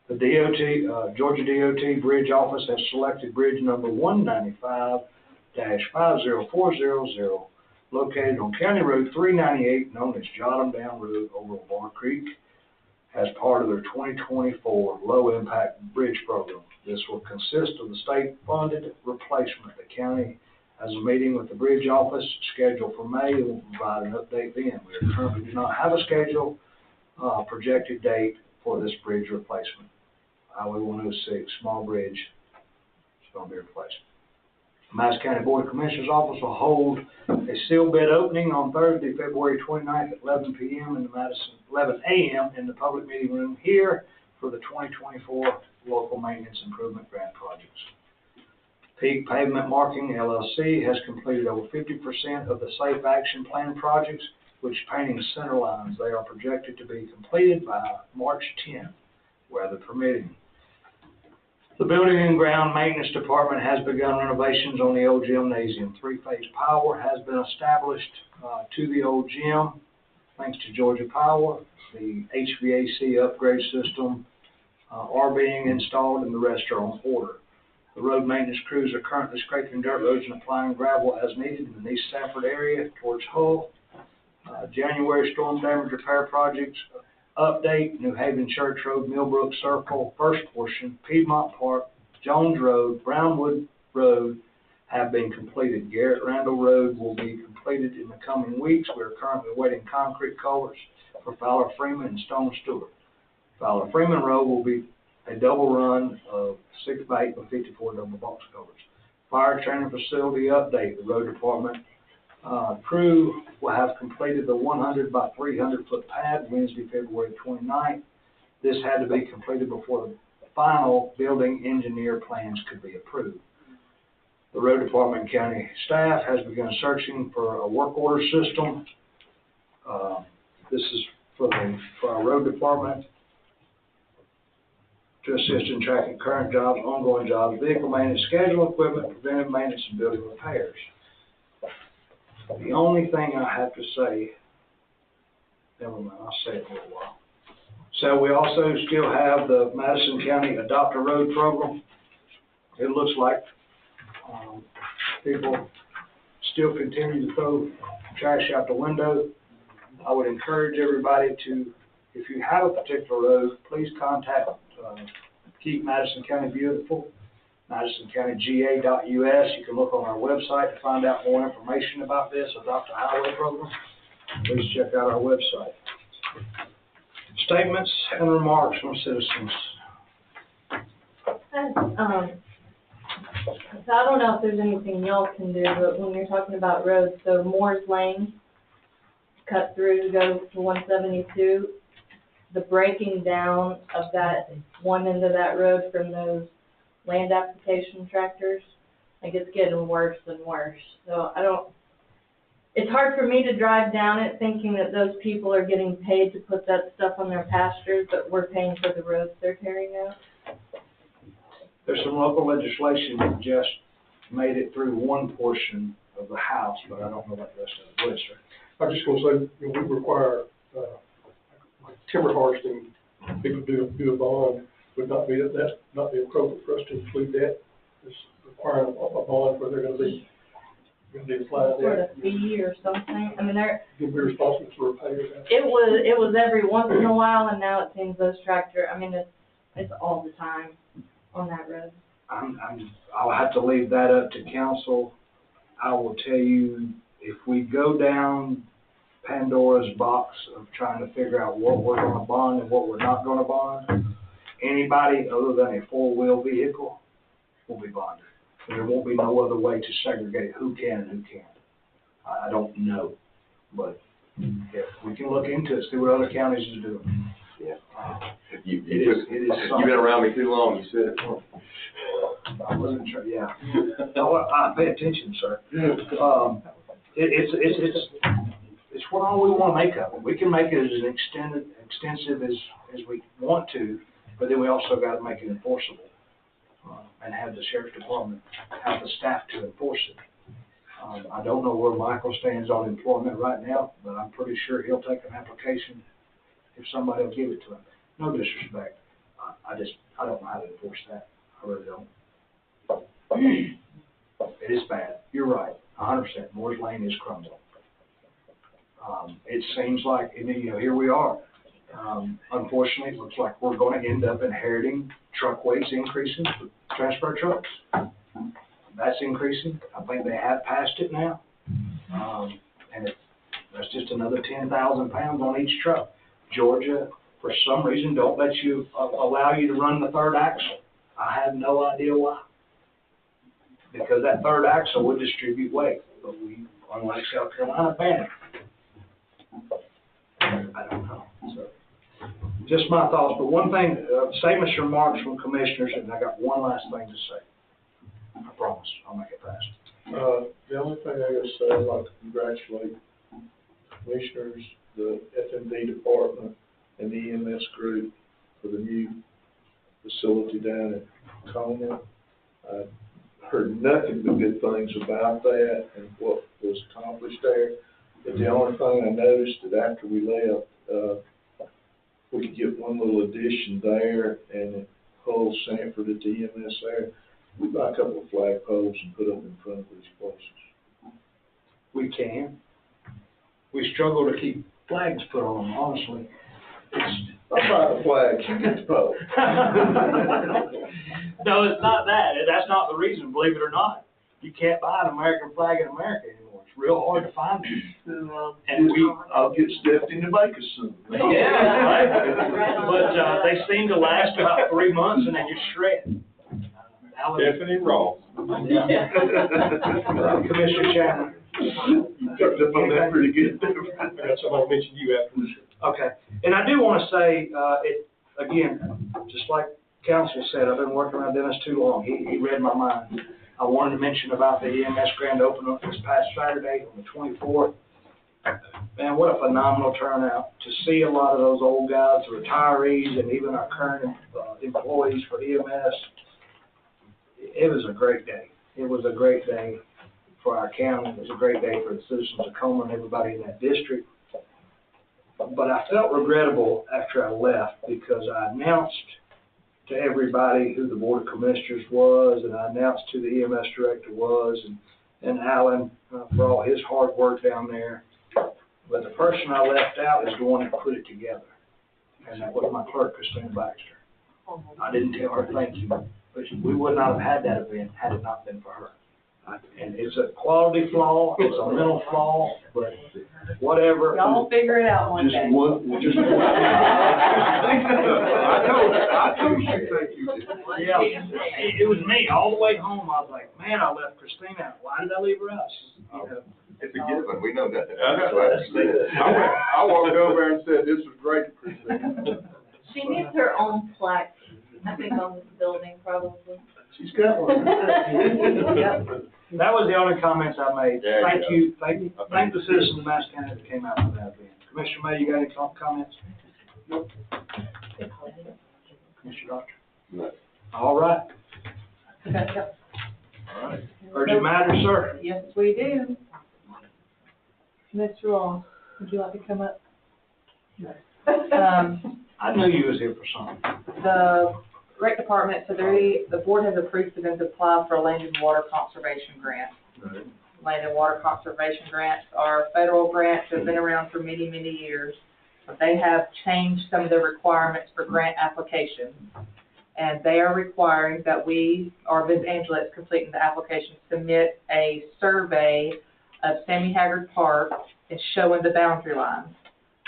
the DOT, Georgia DOT Bridge Office has selected bridge number 195-50400, located on County Road 398, known as Jotham Down Road over Bar Creek, as part of their 2024 low-impact bridge program. This will consist of the state-funded replacement. The county has a meeting with the bridge office scheduled for May and will provide an update then. We currently do not have a schedule, projected date for this bridge replacement. Highway 106, small bridge, it's going to be replaced. Madison County Board of Commissioners office will hold a sealed bid opening on Thursday, February 29th at 11 a.m. in the public meeting room here for the 2024 local maintenance improvement grant projects. Peak Pavement Marking LLC has completed over 50% of the Safe Action Plan projects, which painting center lines. They are projected to be completed by March 10th, weather permitting. The Building and Ground Maintenance Department has begun renovations on the old gymnasium. Three-phase power has been established to the old gym, thanks to Georgia Power. The HVAC upgrade system are being installed, and the rest are on order. The road maintenance crews are currently scraping dirt roads and applying gravel as needed in the East Sanford area towards Hull. January storm damage repair projects update: New Haven Church Road, Millbrook Circle, first portion, Piedmont Park, Jones Road, Brownwood Road have been completed. Garrett Randall Road will be completed in the coming weeks. We are currently awaiting concrete culverts for Fowler Freeman and Stone Stewart. Fowler Freeman Road will be a double run of 6x8 with 54 double box culverts. Fire training facility update: the road department crew will have completed the 100 by 300 foot pad Wednesday, February 29th. This had to be completed before the final building engineer plans could be approved. The road department and county staff has begun searching for a work order system. This is for our road department to assist in tracking current jobs, ongoing jobs, vehicle maintenance, schedule equipment, preventive maintenance, and building repairs. The only thing I have to say, never mind, I'll say it in a little while. So we also still have the Madison County Adopt a Road program. It looks like people still continue to throw trash out the window. I would encourage everybody to, if you have a particular road, please contact Keep Madison County Beautiful, MadisonCountyGA.us. You can look on our website to find out more information about this Adopt a Highway program. Please check out our website. Statements and remarks from citizens. So I don't know if there's anything y'all can do, but when you're talking about roads, so Moore's Lane, cut through to go to 172, the breaking down of that one end of that road from those land application tractors, like it's getting worse and worse. So it's hard for me to drive down it thinking that those people are getting paid to put that stuff on their pastures, but we're paying for the roads they're tearing out. There's some local legislation that just made it through one portion of the House, but I don't know about the rest of the list. I'm just gonna say, you know, we require, like timber harvesting, people do a bond, would not be, that's not be appropriate for us to include that. It's requiring a bond where they're gonna be applied Sort that. of fee or something. I mean, You'll be responsible for repairs. it was every once in a while, and now it seems those it's all the time on that road. I'll have to leave that up to council. I will tell you, if we go down Pandora's box of trying to figure out what we're gonna bond and what we're not gonna bond, anybody other than a four-wheel vehicle will be bonded. There won't be no other way to segregate who can and who can't. I don't know, but if we can look into it, see what other counties are doing. Yeah. You've been around me too long, you said it. I wasn't sure, yeah. I pay attention, sir. It's what all we want to make of it. We can make it as extensive as we want to, but then we also got to make it enforceable and have the sheriff's department have the staff to enforce it. I don't know where Michael stands on employment right now, but I'm pretty sure he'll take an application if somebody will give it to him. No disrespect. I don't know how to enforce that. I really don't. It is bad. You're right, 100%. Moore's Lane is crumbling. It seems like, here we are. Unfortunately, it looks like we're going to end up inheriting truck weights increasing for transfer trucks. That's increasing. I think they have passed it now. And that's just another 10,000 pounds on each truck. Georgia, for some reason, don't let you, allow you to run the third axle. I have no idea why. Because that third axle would distribute weight, but we, unlike South Carolina, ban it. I don't know. So, just my thoughts, but one thing, statements and remarks from commissioners, and I got one last thing to say. I promise, I'll make it fast. The only thing I gotta say, I'd like to congratulate commissioners, the FMD department, and the EMS group for the new facility down at Conemaugh. I heard nothing but good things about that and what was accomplished there. But the only thing I noticed that after we left, we could get one little addition there, and at Hull, Sanford, at the EMS there, we buy a couple of flagpoles and put them in front of these places. We can. We struggle to keep flags put on them, honestly. I'll buy the flags, you get the pole. No, it's not that. That's not the reason, believe it or not. You can't buy an American flag in America anymore. It's real hard to find them. And I'll get Stephanie to make us some. Yeah, right. But they seem to last about 3 months and they just shred. Stephanie Ross. Commissioner Chapman. You picked up on that pretty good. I got somebody mention you after this. Okay, and I do want to say, again, just like council said, I've been working around Dennis too long. He read my mind. I wanted to mention about the EMS grand opening this past Saturday on the 24th. Man, what a phenomenal turnout to see a lot of those old guys, the retirees, and even our current employees for EMS. It was a great day. It was a great day for our county. It was a great day for the citizens of Comer and everybody in that district. But I felt regrettable after I left because I announced to everybody who the Board of Commissioners was, and I announced who the EMS director was, and Alan for all his hard work down there. But the person I left out is the one that put it together, and that was my clerk, Christina Baxter. I didn't tell her thank you, but we would not have had that event had it not been for her. And it's a quality flaw, it's a mental flaw, but whatever. Y'all figure it out one day. Just one. I told you, thank you. Yeah, it was me, all the way home, I was like, man, I left Christina out, why did I leave her out? You know, It's a given, we know that. I walked over and said, this was great, Christina. She needs her own plaque, I think, on this building, probably. She's got one. Yep. That was the only comments I made. There you Thank the citizens of Madison County that came out for that event. Commissioner May, you got any comments? Nope. Commissioner Doctor? No. All right. All right. Urgent matters, sir? Yes, we do. Mr. Ross, would you like to come up? I knew you was here for something. The rec department, so the board has approved for them to apply for a land and water conservation grant. Right. Land and water conservation grants are federal grants that have been around for many, many years. But they have changed some of the requirements for grant applications. And they are requiring that we, or Ms. Angela is completing the application, submit a survey of Sammy Haggard Park and showing the boundary lines.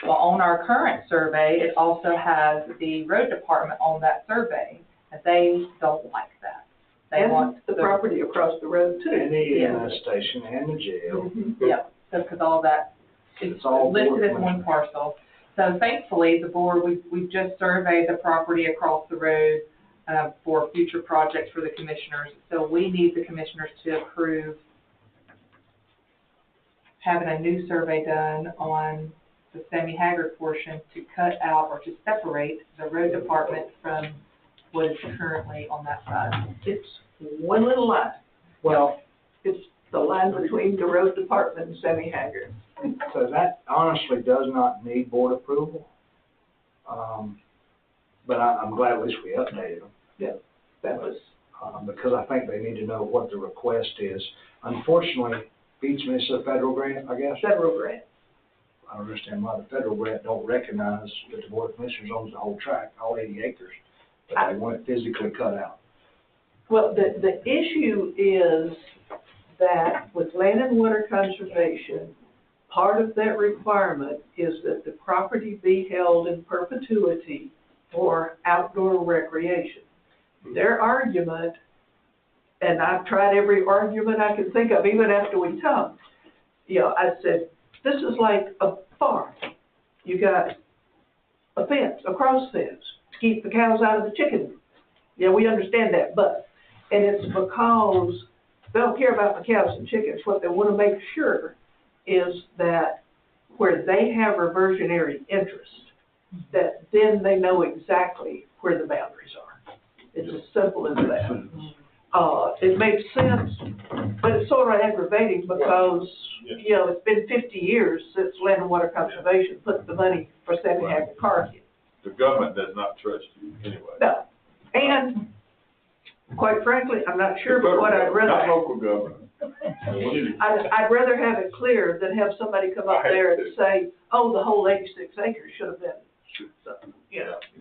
Well, on our current survey, it also has the road department on that survey, and they don't like that. They want the property across the road too. And the EMS station and the jail. Yeah, so, because all that, it's all listed as board one parcel. So thankfully, the board, we've just surveyed the property across the road for future projects for the commissioners. So we need the commissioners to approve having a new survey done on the Sammy Haggard portion to cut out or to separate the road department from what is currently on that side. It's one little line. Well, It's the line between the road department and Sammy Haggard. so that honestly does not need board approval. But I'm glad at least we updated them. Yeah, that was. Because I think they need to know what the request is. Unfortunately, Beach is a federal grant, I guess. Federal grant. I don't understand why the federal grant don't recognize that the Board of Commissioners owns the whole tract, all 80 acres, but they want it physically cut out. Well, the issue is that with land and water conservation, part of that requirement is that the property be held in perpetuity for outdoor recreation. Their argument, and I've tried every argument I can think of, even after we talked, I said, this is like a farm. You got a fence, a cross fence, to keep the cows out of the chicken. Yeah, we understand that, and it's because they don't care about the cows and chickens. What they want to make sure is that where they have reversionary interest, that then they know exactly where the boundaries are. It's as simple as that. It makes sense, but it's sort of aggravating because, it's been 50 years since Land and Water Conservation put the money for Sammy Haggard Park in. The government does not trust you anyway. No, and quite frankly, I'm not sure, but what I'd rather. Not local government. I'd rather have it clear than have somebody come up there and say, oh, the whole 86 acres should have been.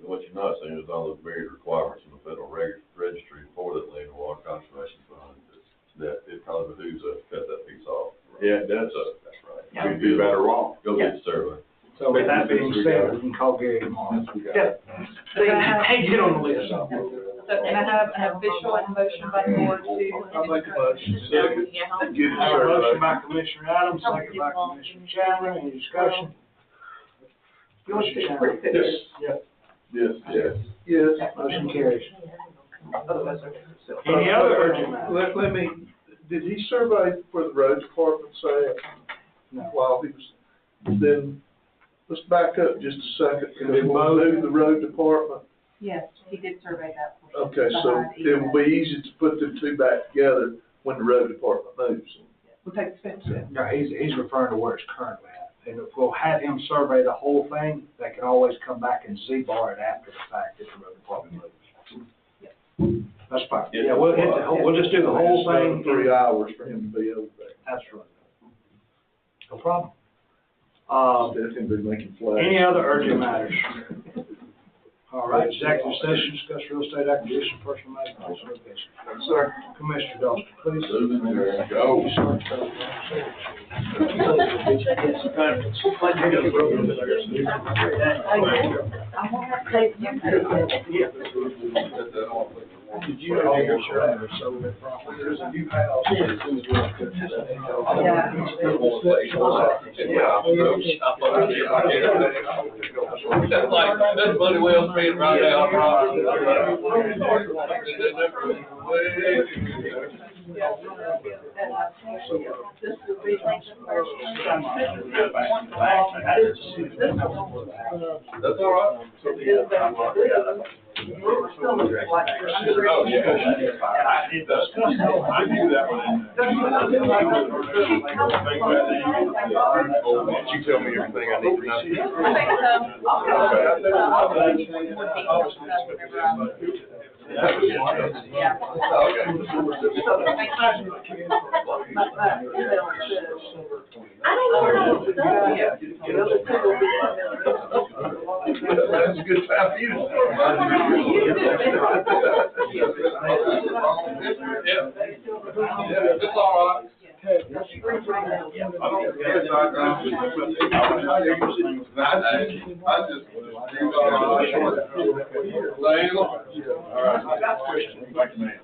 What you're not saying is all the various requirements in the federal registry for that land and water conservation fund, that it probably behooves us to cut that piece off. Yeah, it does. That's right. We'd be better off. Go get the survey. So with that being said, we can call Gary tomorrow. Yeah. Hey, get on the list. So can I have an official motion by the board to? I'll make a motion. Yeah. Get the I have a motion survey. by Commissioner Adams, second by Commissioner Chandler, any discussion? You want to take a quick picture? Yes. Yes. Yes. Yes. Motion carries. Otherwise, they're still. Any other urgent matters? Let me, did he survey for the road department, say, No. while he was, then, let's back up just a second, because Did we'll both? move the road department. Yes, he did survey that. Okay, so it will be easy to put the two back together when the road department moves. We'll take the fence down. No, he's referring to where it's currently at. And if we'll have him survey the whole thing, they can always come back and Z-bar it after the fact if the road department moves. That's fine. Yeah, we'll hit the whole, we'll just do the whole thing. 3 hours for him to be over there. That's right. No problem. Stephen be making flags. Any other urgent matters? All right, executive session, discuss real estate acquisition, personal matters, and litigation. Sir. Commissioner Dawson, please. Go. Did you know your share of sold that property? There's a new house. That's like, that's money well spent right now, That's all right. Oh, yeah. I knew that one. Did you tell me everything I need to know? That's a good time for you to It's all right. All right. Thank you, man.